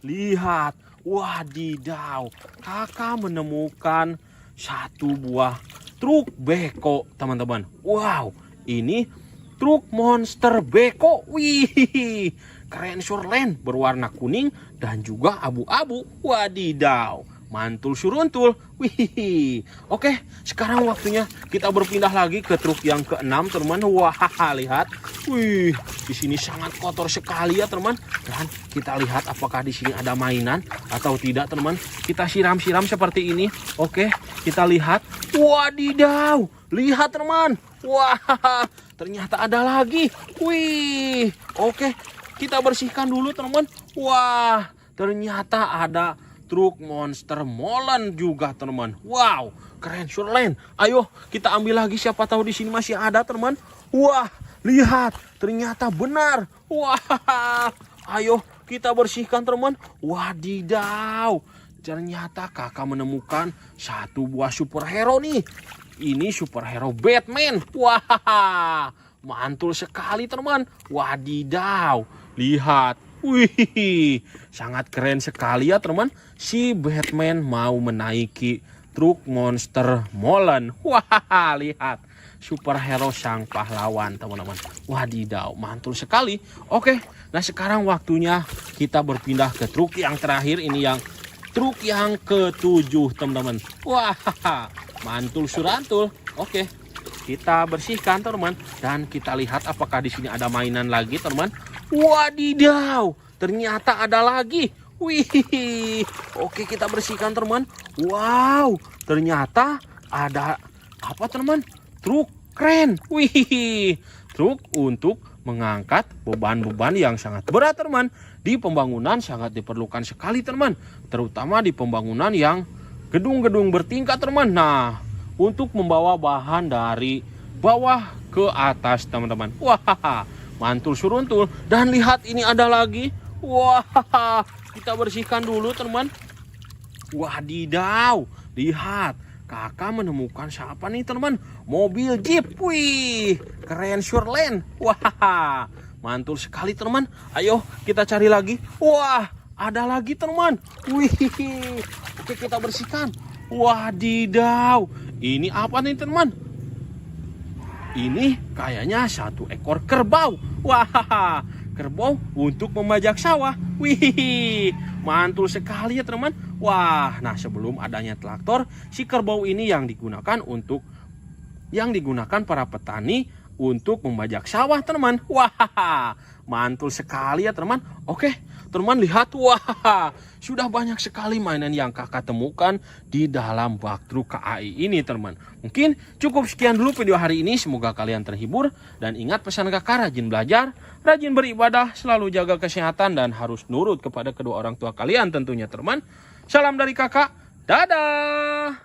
lihat. Wadidaw, kakak menemukan satu buah truk beko teman-teman. Wow, ini truk monster beko. Wih, keren surlen, berwarna kuning dan juga abu-abu. Wadidaw, mantul suruntul. Wih, oke, sekarang waktunya kita berpindah lagi ke truk yang keenam teman. Wah, lihat. Wih, di sini sangat kotor sekali ya teman. Dan kita lihat apakah di sini ada mainan atau tidak teman. Kita siram-siram seperti ini. Oke, kita lihat. Wadidaw, lihat teman. Wah, ternyata ada lagi. Wih, oke, kita bersihkan dulu teman. Wah, ternyata ada truk monster molen juga teman. Wow, keren surlen. Ayo kita ambil lagi, siapa tahu di sini masih ada teman. Wah, lihat, ternyata benar. Wah, ayo kita bersihkan teman. Wadidaw, ternyata kakak menemukan satu buah superhero nih. Ini superhero Batman. Wah, mantul sekali teman. Wadidaw, lihat. Wih, sangat keren sekali ya teman. Si Batman mau menaiki truk monster molen. Wah, lihat. Superhero sang pahlawan teman-teman. Wadidaw, mantul sekali. Oke, nah sekarang waktunya kita berpindah ke truk yang terakhir. Ini yang truk yang ke-7 teman-teman. Wah, mantul surantul. Oke, kita bersihkan teman. Dan kita lihat apakah di sini ada mainan lagi teman. Wadidaw, ternyata ada lagi. Wih, oke, kita bersihkan teman. Wow, ternyata ada apa teman? Truk keren. Wih, truk untuk mengangkat beban-beban yang sangat berat teman. Di pembangunan sangat diperlukan sekali teman. Terutama di pembangunan yang gedung-gedung bertingkat teman. Nah, untuk membawa bahan dari bawah ke atas teman-teman. Wah, mantul suruntul. Dan lihat, ini ada lagi. Wah, kita bersihkan dulu teman. Wadidaw, lihat, kakak menemukan siapa nih teman? Mobil Jeep. Wih, keren surlen. Wah, mantul sekali teman. Ayo kita cari lagi. Wah, ada lagi teman. Wih, oke, kita bersihkan. Wadidaw, ini apa nih teman? Ini kayaknya satu ekor kerbau. Wah, kerbau untuk membajak sawah. Wih, mantul sekali ya teman. Wah, nah sebelum adanya traktor, si kerbau ini yang digunakan para petani untuk membajak sawah teman. Wah, mantul sekali ya teman. Oke teman, lihat. Wah, sudah banyak sekali mainan yang kakak temukan di dalam bak truk KAI ini teman. Mungkin cukup sekian dulu video hari ini. Semoga kalian terhibur. Dan ingat pesan kakak, rajin belajar, rajin beribadah, selalu jaga kesehatan, dan harus nurut kepada kedua orang tua kalian tentunya teman. Salam dari kakak. Dadah.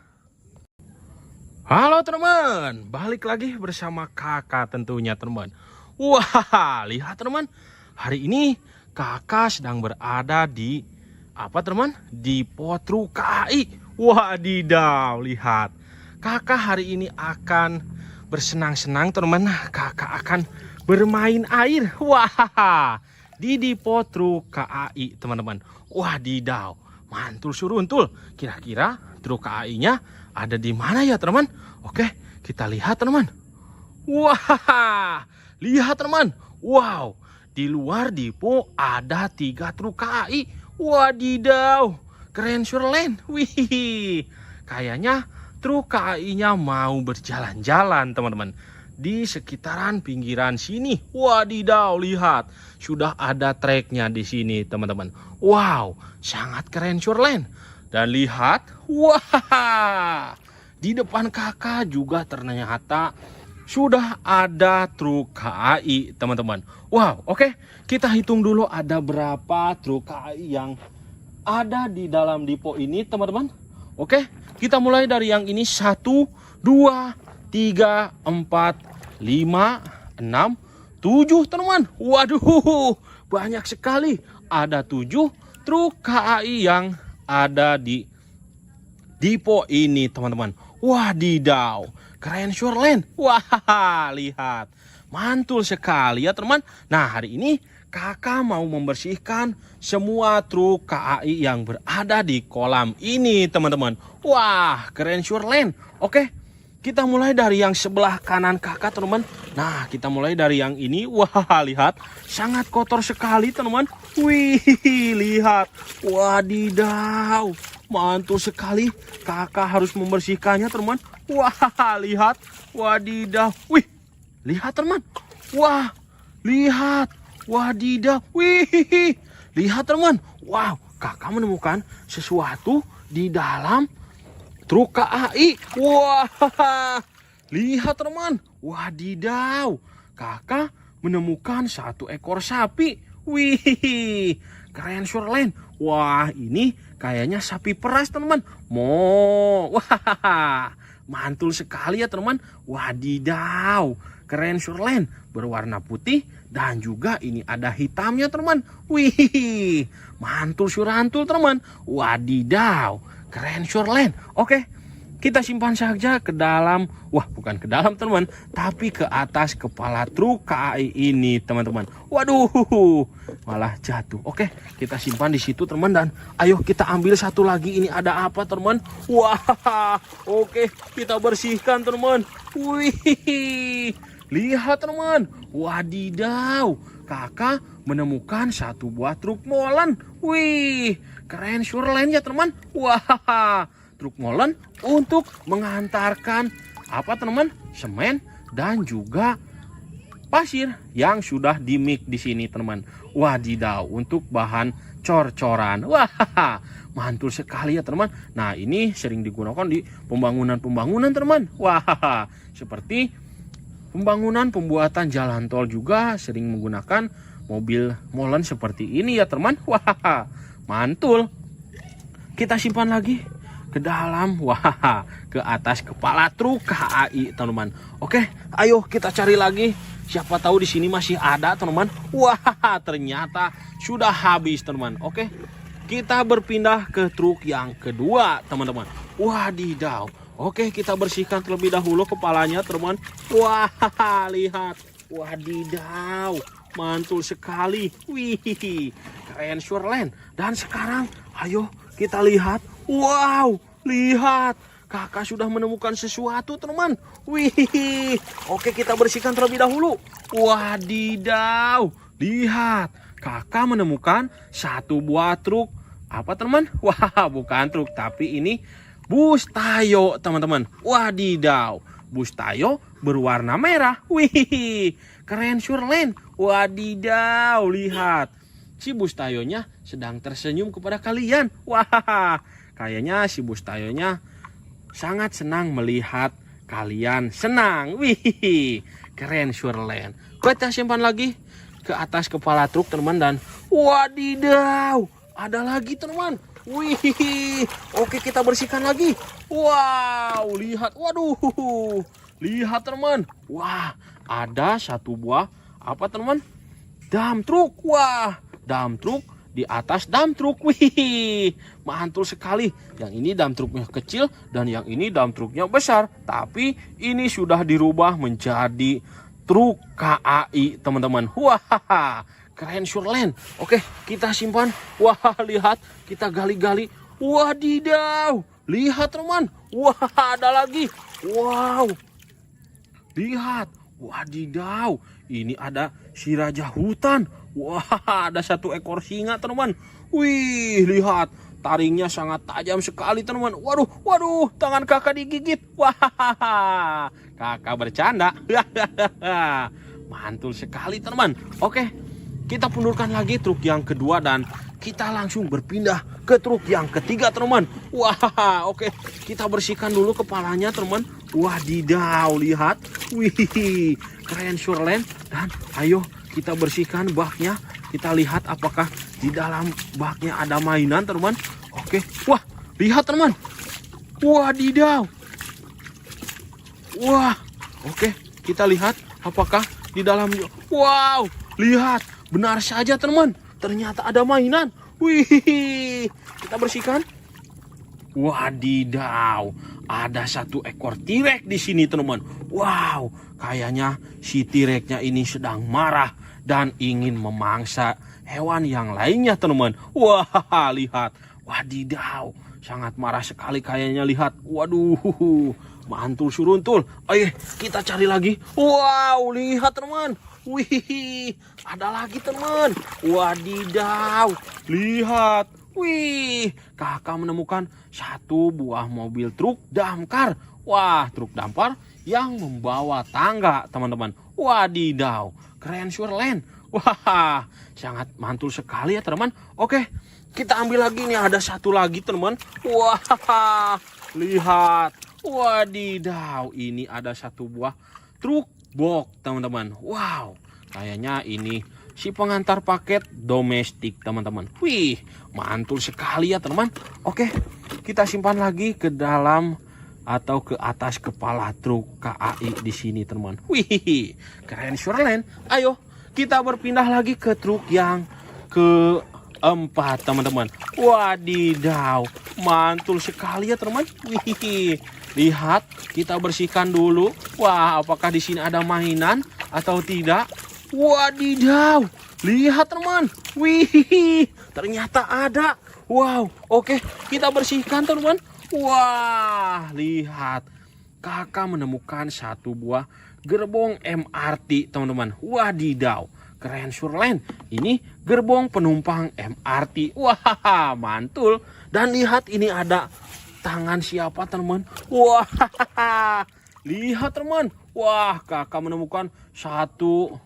Halo teman, balik lagi bersama kakak tentunya teman. Wah, lihat teman, hari ini kakak sedang berada di apa teman? Di Potru KAI. Wadidaw, lihat. Kakak hari ini akan bersenang-senang teman. Kakak akan bermain air. Wah, di depo truk KAI teman-teman. Wadidaw, mantul suruntul. Kira-kira truk KAI-nya ada di mana ya teman? Oke, kita lihat teman. Wah, lihat teman. Wow, di luar depo ada 3 truk KAI. Wadidaw, keren surlen. Wih, kayaknya truk KAI-nya mau berjalan-jalan teman-teman di sekitaran pinggiran sini. Wadidaw, lihat, sudah ada treknya di sini teman-teman. Wow, sangat keren surlen. Dan lihat, wah, di depan kakak juga ternyata sudah ada truk KAI teman-teman. Wow, oke, kita hitung dulu ada berapa truk KAI yang ada di dalam depo ini teman-teman. Oke, kita mulai dari yang ini. 1, 2, 3, 4, 5, 6, 7 teman-teman. Waduh, banyak sekali. Ada 7 truk KAI yang ada di depo ini teman-teman. Wadidaw, keren surlen. Wah, lihat, mantul sekali ya teman. Nah, hari ini kakak mau membersihkan semua truk KAI yang berada di kolam ini teman-teman. Wah, keren surlen. Oke, kita mulai dari yang sebelah kanan kakak teman-teman. Nah, kita mulai dari yang ini. Wah, lihat, sangat kotor sekali teman-teman. Wih, lihat, wadidaw, mantul sekali. Kakak harus membersihkannya teman-teman. Wah, lihat, wadidaw. Wih, lihat teman. Wah, lihat, wadidaw. Wih, lihat teman. Wow, kakak menemukan sesuatu di dalam truk KAI. Wah, lihat teman. Wadidaw, kakak menemukan 1 ekor sapi. Wih, keren surlen. Wah, ini kayaknya sapi peras teman. Wah, mantul sekali ya teman. Wadidaw, keren surlen, berwarna putih dan juga ini ada hitamnya teman. Wih, mantul surantul teman. Wadidaw, keren surlen. Oke, kita simpan saja ke dalam. Wah, bukan ke dalam teman, tapi ke atas kepala truk KAI ini teman-teman. Waduh, malah jatuh. Oke, kita simpan di situ teman. Dan ayo kita ambil satu lagi. Ini ada apa teman? Wah, oke, kita bersihkan teman. Wih, lihat teman. Wadidaw, kakak menemukan 1 buah truk molen. Wih, keren surlen ya teman. Wah, truk molen untuk mengantarkan apa teman? Semen dan juga pasir yang sudah dimix di sini teman. Wadidaw, untuk bahan cor-coran. Wah, mantul sekali ya teman. Nah, ini sering digunakan di pembangunan teman. Wah, seperti pembangunan pembuatan jalan tol juga sering menggunakan mobil molen seperti ini ya teman. Wah, mantul. Kita simpan lagi ke dalam. Wah, ke atas kepala truk KAI teman-teman. Oke, ayo kita cari lagi. Siapa tahu di sini masih ada teman-teman. Wah, ternyata sudah habis teman-teman. Oke, kita berpindah ke truk yang kedua teman-teman. Wadidaw. Oke, kita bersihkan terlebih dahulu kepalanya teman-teman. Wah, lihat, wadidaw, mantul sekali. Wih, keren surlen. Dan sekarang ayo kita lihat. Wow, lihat, kakak sudah menemukan sesuatu teman. Wih, oke, kita bersihkan terlebih dahulu. Wadidaw, lihat, kakak menemukan 1 buah truk. Apa teman? Wah, bukan truk, tapi ini bus tayo teman-teman. Wadidaw, bus tayo berwarna merah. Wih, keren surlen. Wadidaw, lihat, si bus tayonya sedang tersenyum kepada kalian. Wah, kayaknya si bus tayonya sangat senang melihat kalian senang. Wih, keren surlen. Kita simpan lagi ke atas kepala truk teman. Dan wadidaw, ada lagi teman. Wih, oke, kita bersihkan lagi. Wow, lihat, waduh, lihat teman. Wah, ada 1 buah apa teman? Dump truk. Wah, dump truk di atas dump truk. Wih, mantul sekali. Yang ini dump truknya kecil dan yang ini dump truknya besar. Tapi ini sudah dirubah menjadi truk KAI teman-teman. Wah, keren surlen. Oke, kita simpan. Wah, lihat, kita gali-gali. Wadidaw, lihat teman. Wah, ada lagi. Wow, lihat. Wadidaw, ini ada si raja hutan. Wah, ada satu ekor singa teman. Wih, lihat. Taringnya sangat tajam sekali teman. Waduh, waduh, tangan kakak digigit. Wah, kakak bercanda. Mantul sekali teman. Oke, kita pundurkan lagi truk yang kedua dan kita langsung berpindah ke truk yang ketiga teman. Wah, oke, kita bersihkan dulu kepalanya teman. Wadidaw, lihat. Wih, keren surlen. Dan ayo kita bersihkan baknya. Kita lihat apakah di dalam baknya ada mainan teman. Oke, wah, lihat teman. Wadidaw. Wah, oke, kita lihat apakah di dalamnya. Wow, lihat, benar saja teman. Ternyata ada mainan. Wih, kita bersihkan. Wadidaw, ada satu ekor T-Rex di sini teman. Wow, kayaknya si T-Rex-nya ini sedang marah dan ingin memangsa hewan yang lainnya teman. Wah, lihat. Wadidaw, sangat marah sekali kayaknya, lihat. Waduh, mantul suruntul. Ayo kita cari lagi. Wow, lihat teman. Wih, ada lagi teman. Wadidaw, lihat. Wih, kakak menemukan satu buah mobil truk damkar. Wah, truk damkar yang membawa tangga teman-teman. Wadidaw, keren surlen. Wah, sangat mantul sekali ya teman. Oke, kita ambil lagi nih, ada satu lagi teman. Wah, lihat. Wadidaw, ini ada satu buah truk box teman-teman. Wow, kayaknya ini si pengantar paket domestik teman-teman. Wih, mantul sekali ya teman. Oke, kita simpan lagi ke dalam atau ke atas kepala truk KAI di sini teman. Wih, keren surlen. Ayo kita berpindah lagi ke truk yang keempat teman-teman. Wadidaw, mantul sekali ya teman. Wih, lihat, kita bersihkan dulu. Wah, apakah di sini ada mainan atau tidak? Wadidaw, lihat teman. Wih, ternyata ada. Wow, oke, kita bersihkan teman. Wah, lihat, kakak menemukan satu buah gerbong MRT teman-teman. Wadidaw, keren surlen. Ini gerbong penumpang MRT. Wah, mantul. Dan lihat, ini ada tangan siapa teman. Wah, lihat teman. Wah, kakak menemukan satu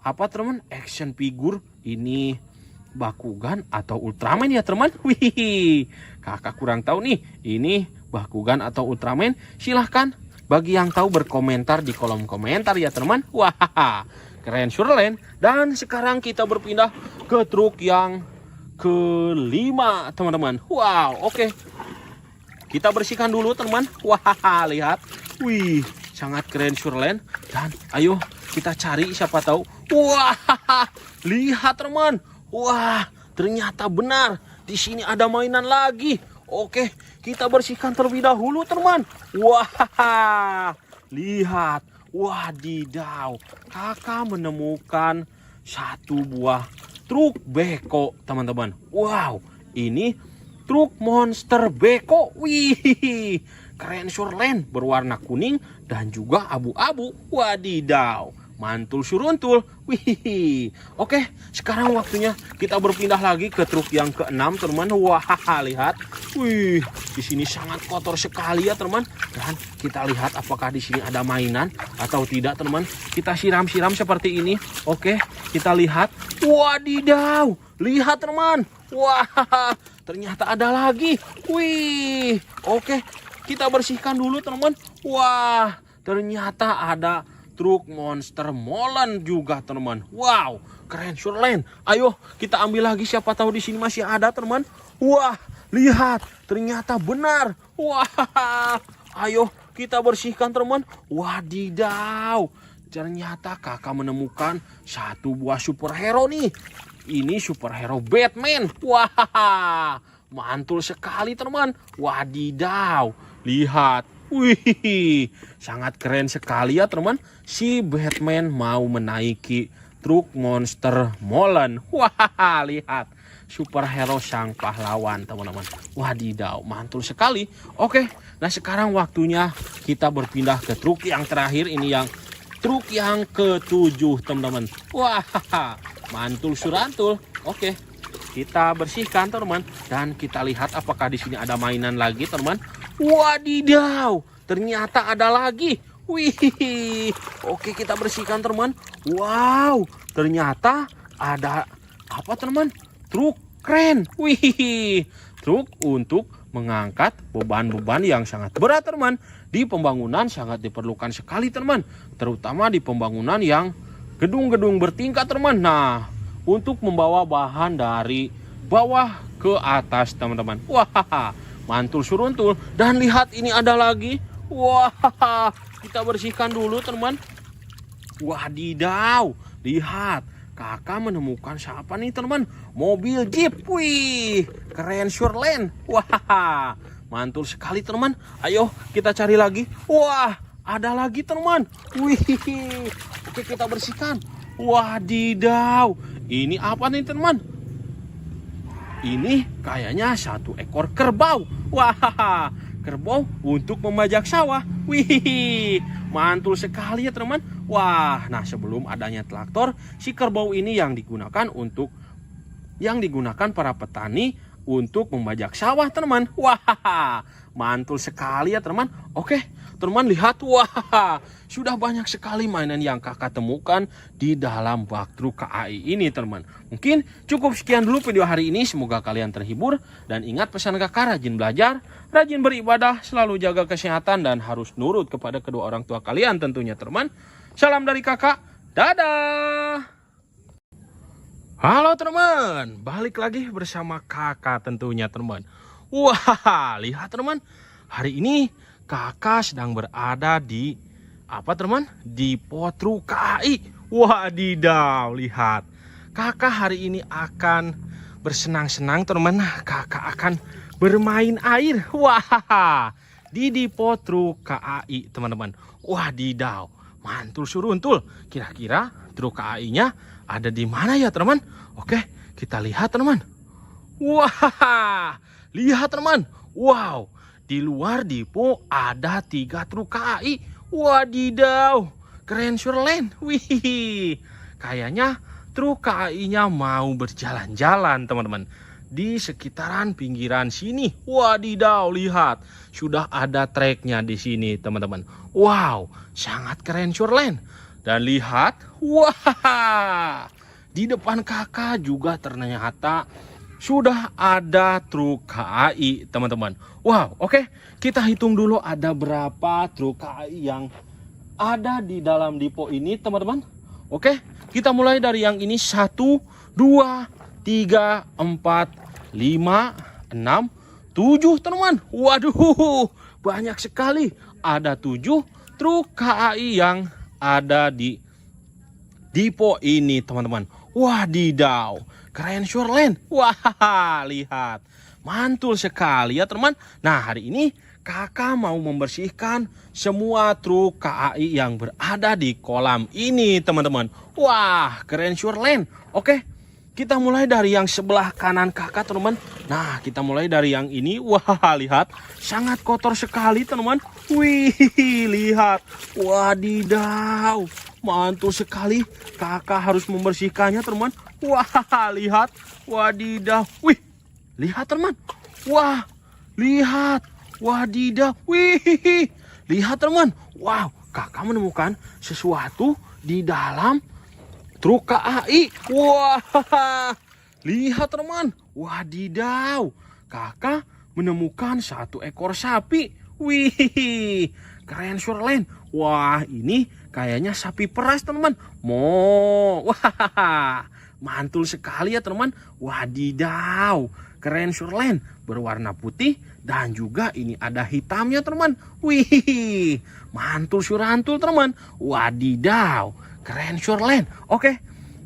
apa teman, action figure. Ini Bakugan atau Ultraman ya teman. Wih, kakak kurang tahu nih, ini Bakugan atau Ultraman. Silahkan bagi yang tahu berkomentar di kolom komentar ya teman. Wah, keren surlen. Dan sekarang kita berpindah ke truk yang kelima teman-teman. Wow, oke, kita bersihkan dulu teman. Wah, lihat. Wih, sangat keren surlen. Dan ayo kita cari, siapa tahu. Wah, lihat teman. Wah, ternyata benar. Di sini ada mainan lagi. Oke, kita bersihkan terlebih dahulu teman. Wah, lihat. Wadidaw, kakak menemukan satu buah truk beko teman-teman. Wow, ini truk monster beko. Wih, keren surlen, berwarna kuning dan juga abu-abu. Wadidaw, mantul suruntul. Wih, oke, sekarang waktunya kita berpindah lagi ke truk yang keenam teman. Wah, lihat. Wih, di sini sangat kotor sekali ya teman. Dan kita lihat apakah di sini ada mainan atau tidak teman. Kita siram-siram seperti ini. Oke, kita lihat. Wadidaw, lihat teman. Wah, ternyata ada lagi. Wih, oke, kita bersihkan dulu teman. Wah, ternyata ada truk monster molen juga teman. Wow, keren surlen. Ayo kita ambil lagi, siapa tahu di sini masih ada teman. Wah, lihat, ternyata benar. Wah, ayo kita bersihkan teman. Wadidaw, ternyata kakak menemukan satu buah superhero nih. Ini superhero Batman. Wah, mantul sekali teman. Wadidaw, lihat. Wih, sangat keren sekali ya teman. Si Batman mau menaiki truk monster molen. Wah, lihat. Superhero sang pahlawan, teman-teman. Wadidaw, mantul sekali. Oke, nah sekarang waktunya kita berpindah ke truk yang terakhir. Ini yang truk yang ke-7, teman-teman. Wah, mantul surantul. Oke, kita bersihkan, teman-teman. Dan kita lihat apakah di sini ada mainan lagi, teman-teman. Wadidaw, ternyata ada lagi. Wih, oke, kita bersihkan, teman-teman. Wow, ternyata ada apa, teman-teman? Truk kren. Wih, truk untuk mengangkat beban-beban yang sangat berat, teman. Di pembangunan sangat diperlukan sekali, teman. Terutama di pembangunan yang gedung-gedung bertingkat, teman. Nah, untuk membawa bahan dari bawah ke atas, teman-teman. Wah, mantul suruntul. Dan lihat, ini ada lagi. Wah, kita bersihkan dulu, teman. Wadidaw, lihat. Kakak menemukan siapa nih, teman? Mobil Jeep. Wih, keren Surelen. Wah, mantul sekali, teman. Ayo kita cari lagi. Wah, ada lagi, teman. Wih, oke, kita bersihkan. Wadidaw, ini apa nih, teman? Ini kayaknya satu ekor kerbau. Wah, kerbau untuk membajak sawah. Wih, mantul sekali ya, teman. Wah, nah sebelum adanya traktor, si kerbau ini yang digunakan para petani untuk membajak sawah, teman. Wah, mantul sekali ya, teman. Oke, teman, lihat. Wah, sudah banyak sekali mainan yang kakak temukan di dalam bak truk KAI ini, teman. Mungkin cukup sekian dulu video hari ini. Semoga kalian terhibur. Dan ingat pesan kakak, rajin belajar, rajin beribadah, selalu jaga kesehatan, dan harus nurut kepada kedua orang tua kalian tentunya, teman. Salam dari kakak. Dadah. Halo, teman. Balik lagi bersama kakak tentunya, teman. Wah, lihat, teman. Hari ini kakak sedang berada di apa, teman? Di Truk KAI. Wadidaw, lihat. Kakak hari ini akan bersenang-senang, teman. Kakak akan bermain air. Wah, di Truk KAI, teman-teman. Wadidaw, mantul suruntul. Kira-kira truk KAI-nya ada di mana ya, teman? Oke, kita lihat, teman. Wah, lihat, teman. Wow, di luar depo ada 3 truk KAI. Wadidaw, keren Surelen. Wih, kayaknya truk KAI-nya mau berjalan-jalan, teman-teman, di sekitaran pinggiran sini. Wadidaw, lihat, sudah ada treknya di sini, teman-teman. Wow, sangat keren Surelen. Dan lihat, wah, di depan kakak juga ternyata sudah ada truk KAI, teman-teman. Wow, oke, kita hitung dulu ada berapa truk KAI yang ada di dalam depo ini, teman-teman. Oke, kita mulai dari yang ini. 1, 2, 3, 4, 5, 6, 7, teman-teman. Waduh, banyak sekali. Ada 7 truk KAI yang ada di depo ini, teman-teman. Wadidaw, keren Surelen. Wah, lihat, mantul sekali ya, teman. Nah, hari ini kakak mau membersihkan semua truk KAI yang berada di kolam ini, teman-teman. Wah, keren Surelen. Oke, kita mulai dari yang sebelah kanan kakak, teman-teman. Nah, kita mulai dari yang ini. Wah, lihat, sangat kotor sekali, teman-teman. Wih, lihat. Wadidaw, mantul sekali. Kakak harus membersihkannya, teman-teman. Wah, lihat. Wadidaw. Wih, lihat, teman. Wah, lihat. Wadidaw. Wih, lihat, teman. Wow, kakak menemukan sesuatu di dalam truk KAI. Wah, lihat, teman. Wadidaw, kakak menemukan 1 ekor sapi. Wih, keren Surelen. Wah, ini kayaknya sapi peras, teman-teman. Wah, mantul sekali ya, teman. Wadidaw, keren Surelen. Berwarna putih dan juga ini ada hitamnya, teman. Wih, mantul surantul, teman. Wadidaw, keren Surelen. Oke,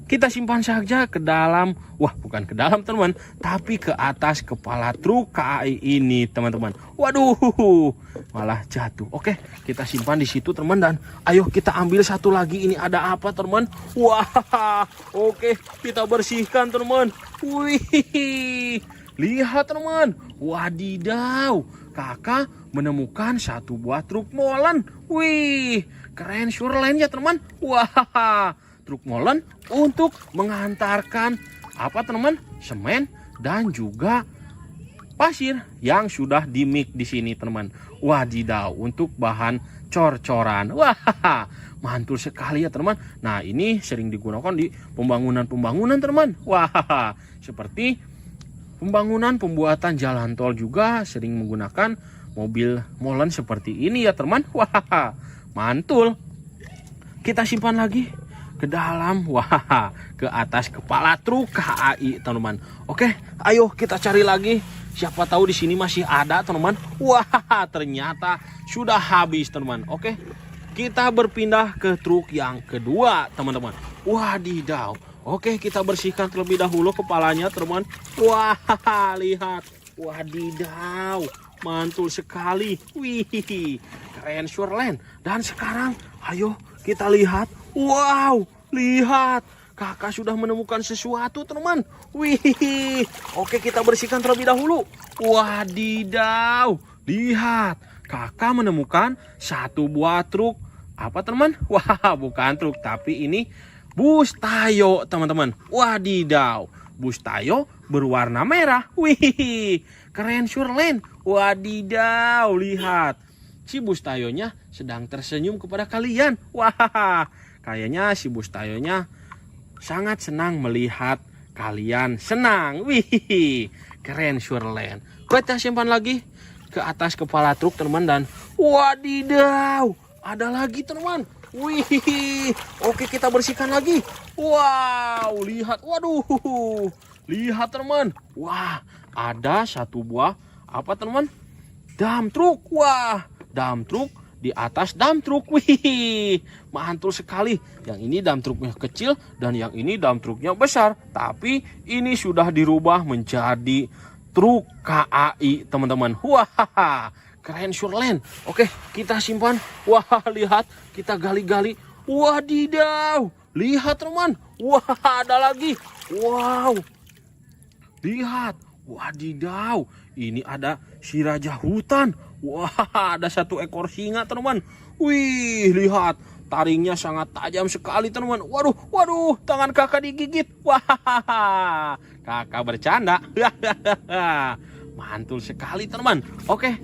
kita simpan saja ke dalam, wah bukan ke dalam teman, tapi ke atas kepala truk KAI ini teman-teman. Waduh, malah jatuh. Oke, kita simpan di situ teman, dan ayo kita ambil satu lagi. Ini ada apa teman? Wah, oke, kita bersihkan teman. Wih, lihat teman, wadidaw, kakak menemukan satu buah truk molen. Wih, keren surelen ya teman. Wah, truk molen untuk mengantarkan apa teman? Semen dan juga pasir yang sudah dimix di sini teman. Wadidaw, untuk bahan cor-coran. Wah, mantul sekali ya teman. Nah, ini sering digunakan di pembangunan teman. Wah, seperti pembuatan jalan tol juga sering menggunakan mobil molen seperti ini ya teman. Wah, mantul. Kita simpan lagi ke dalam, wah, ke atas kepala truk KAI teman-teman. Oke, ayo kita cari lagi. Siapa tahu di sini masih ada teman-teman. Wah, ternyata sudah habis teman-teman. Oke, kita berpindah ke truk yang kedua teman-teman. Wadidaw. Oke, kita bersihkan terlebih dahulu kepalanya teman-teman. Wah, lihat. Wadidaw, mantul sekali. Wih, keren surelen. Dan sekarang ayo kita lihat. Wow, lihat, kakak sudah menemukan sesuatu teman. Wih, oke, kita bersihkan terlebih dahulu. Wadidaw, lihat, kakak menemukan satu buah truk. Apa teman? Wah, bukan truk, tapi ini bus tayo teman-teman. Wadidaw, bus tayo berwarna merah. Wih, keren surelen. Wadidaw, lihat, si bus tayonya sedang tersenyum kepada kalian. Wah, kayaknya si bus tayonya sangat senang melihat kalian senang. Wih, keren surelen. Kita simpan lagi ke atas kepala truk teman, dan wadidaw, ada lagi teman. Wih, oke, kita bersihkan lagi. Wow, lihat, waduh, lihat teman. Wah, ada satu buah apa teman? Dump truk. Wah, dump truk di atas dump truk. Wih, mantul sekali. Yang ini dump truknya kecil dan yang ini dump truknya besar, tapi ini sudah dirubah menjadi truk KAI teman-teman. Wah, keren surelen. Oke, kita simpan. Wah, lihat, kita gali-gali. Wadidaw, lihat teman. Wah, ada lagi. Wow, lihat, wadidaw, ini ada si raja hutan. Wah, ada satu ekor singa teman. Wih, lihat, taringnya sangat tajam sekali teman. Waduh, tangan kakak digigit. Wah, kakak bercanda. Mantul sekali teman. Oke,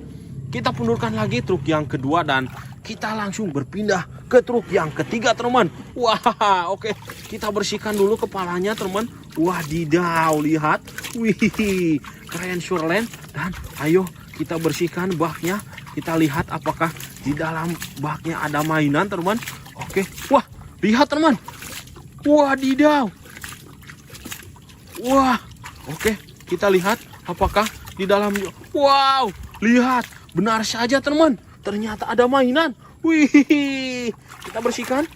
kita pundurkan lagi truk yang kedua dan kita langsung berpindah ke truk yang ketiga teman. Wah, oke, kita bersihkan dulu kepalanya teman. Wadidaw, lihat. Wih, keren surelen. Dan ayo kita bersihkan baknya. Kita lihat apakah di dalam baknya ada mainan teman. Oke, wah, lihat teman. Wadidaw. Wah, oke, kita lihat apakah di dalamnya. Wow, lihat, benar saja teman. Ternyata ada mainan. Wih, kita bersihkan.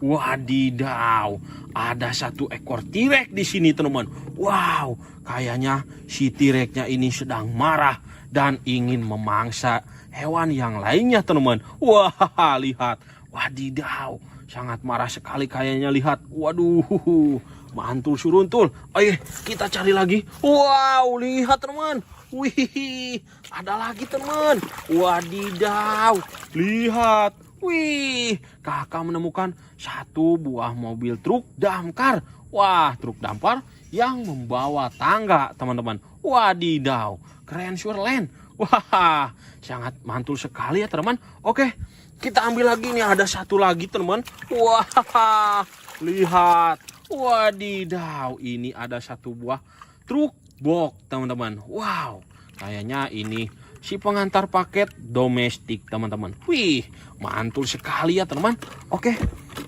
Wadidaw, ada satu ekor T-Rex di sini teman. Wow, kayaknya si T-Rex-nya ini sedang marah dan ingin memangsa hewan yang lainnya teman. Wah, lihat, wadidaw, sangat marah sekali kayaknya. Lihat, waduh, mantul suruntul. Ayo kita cari lagi. Wow, lihat teman. Wih, ada lagi teman. Wadidaw, lihat. Wih, kakak menemukan satu buah mobil truk damkar. Wah, truk damkar yang membawa tangga teman-teman. Wadidaw, keren surelen. Wah, sangat mantul sekali ya teman. Oke, kita ambil lagi nih, ada satu lagi teman. Wah, lihat. Wadidaw, ini ada satu buah truk box teman-teman. Wow, kayaknya ini si pengantar paket domestik teman-teman. Wih, mantul sekali ya teman. Oke,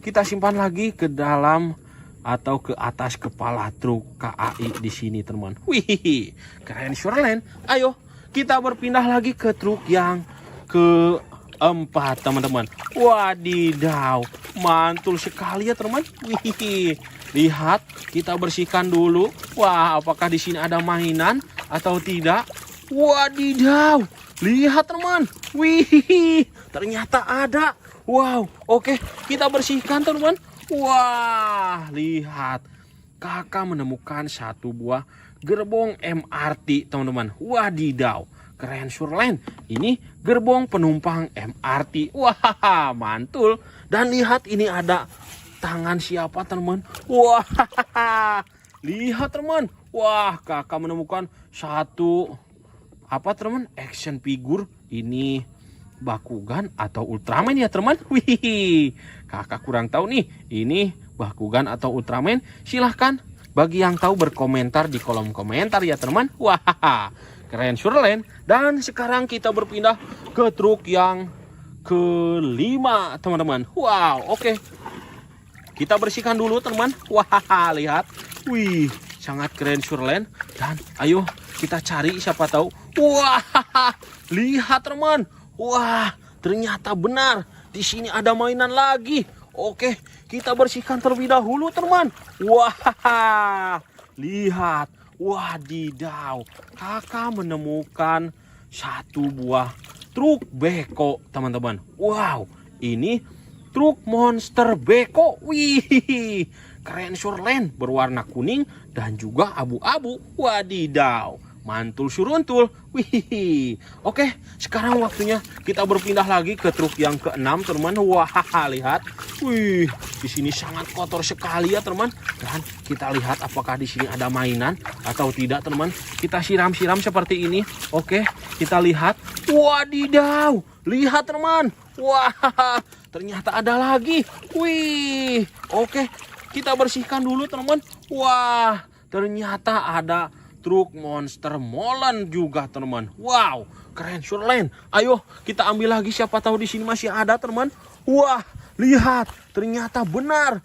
kita simpan lagi ke dalam atau ke atas kepala truk KAI di sini teman. Wih, keren surelen. Ayo kita berpindah lagi ke truk yang keempat teman-teman. Wadidaw, mantul sekali ya teman. Wih, lihat, kita bersihkan dulu. Wah, apakah di sini ada mainan atau tidak? Wadidaw, lihat teman. Wih, ternyata ada. Wow, oke, kita bersihkan teman. Wah, lihat, kakak menemukan satu buah gerbong MRT teman-teman. Wadidaw, keren surlen. Ini gerbong penumpang MRT. Wah, mantul. Dan lihat, ini ada tangan siapa teman? Wah, lihat teman. Wah, kakak menemukan satu apa teman? Action figure. Ini Bakugan atau Ultraman ya teman. Wih, kakak kurang tahu nih. Ini Bakugan atau Ultraman. Silahkan bagi yang tahu berkomentar di kolom komentar ya teman. Wah, keren surlen. Dan sekarang kita berpindah ke truk yang kelima teman-teman. Wow, oke. Kita bersihkan dulu teman. Wah, lihat. Wih, sangat keren surlen. Dan ayo kita cari siapa tahu. Wah, lihat teman. Wah, ternyata benar. Di sini ada mainan lagi. Oke, kita bersihkan terlebih dahulu teman. Wah, lihat. Wadidaw, kakak menemukan satu buah truk beko teman-teman. Wow, ini truk monster beko. Wih, keren surlen, berwarna kuning dan juga abu-abu. Wadidaw, mantul suruntul. Wih, oke, sekarang waktunya kita berpindah lagi ke truk yang keenam teman. Wah, lihat. Wih, di sini sangat kotor sekali ya teman. Dan kita lihat apakah di sini ada mainan atau tidak teman. Kita siram-siram seperti ini. Oke, kita lihat. Wadidaw, lihat teman. Wah, ternyata ada lagi. Wih, oke, kita bersihkan dulu teman. Wah, ternyata ada truk monster molen juga teman. Wow, keren surlen. Ayo kita ambil lagi, siapa tahu di sini masih ada teman. Wah, lihat, ternyata benar.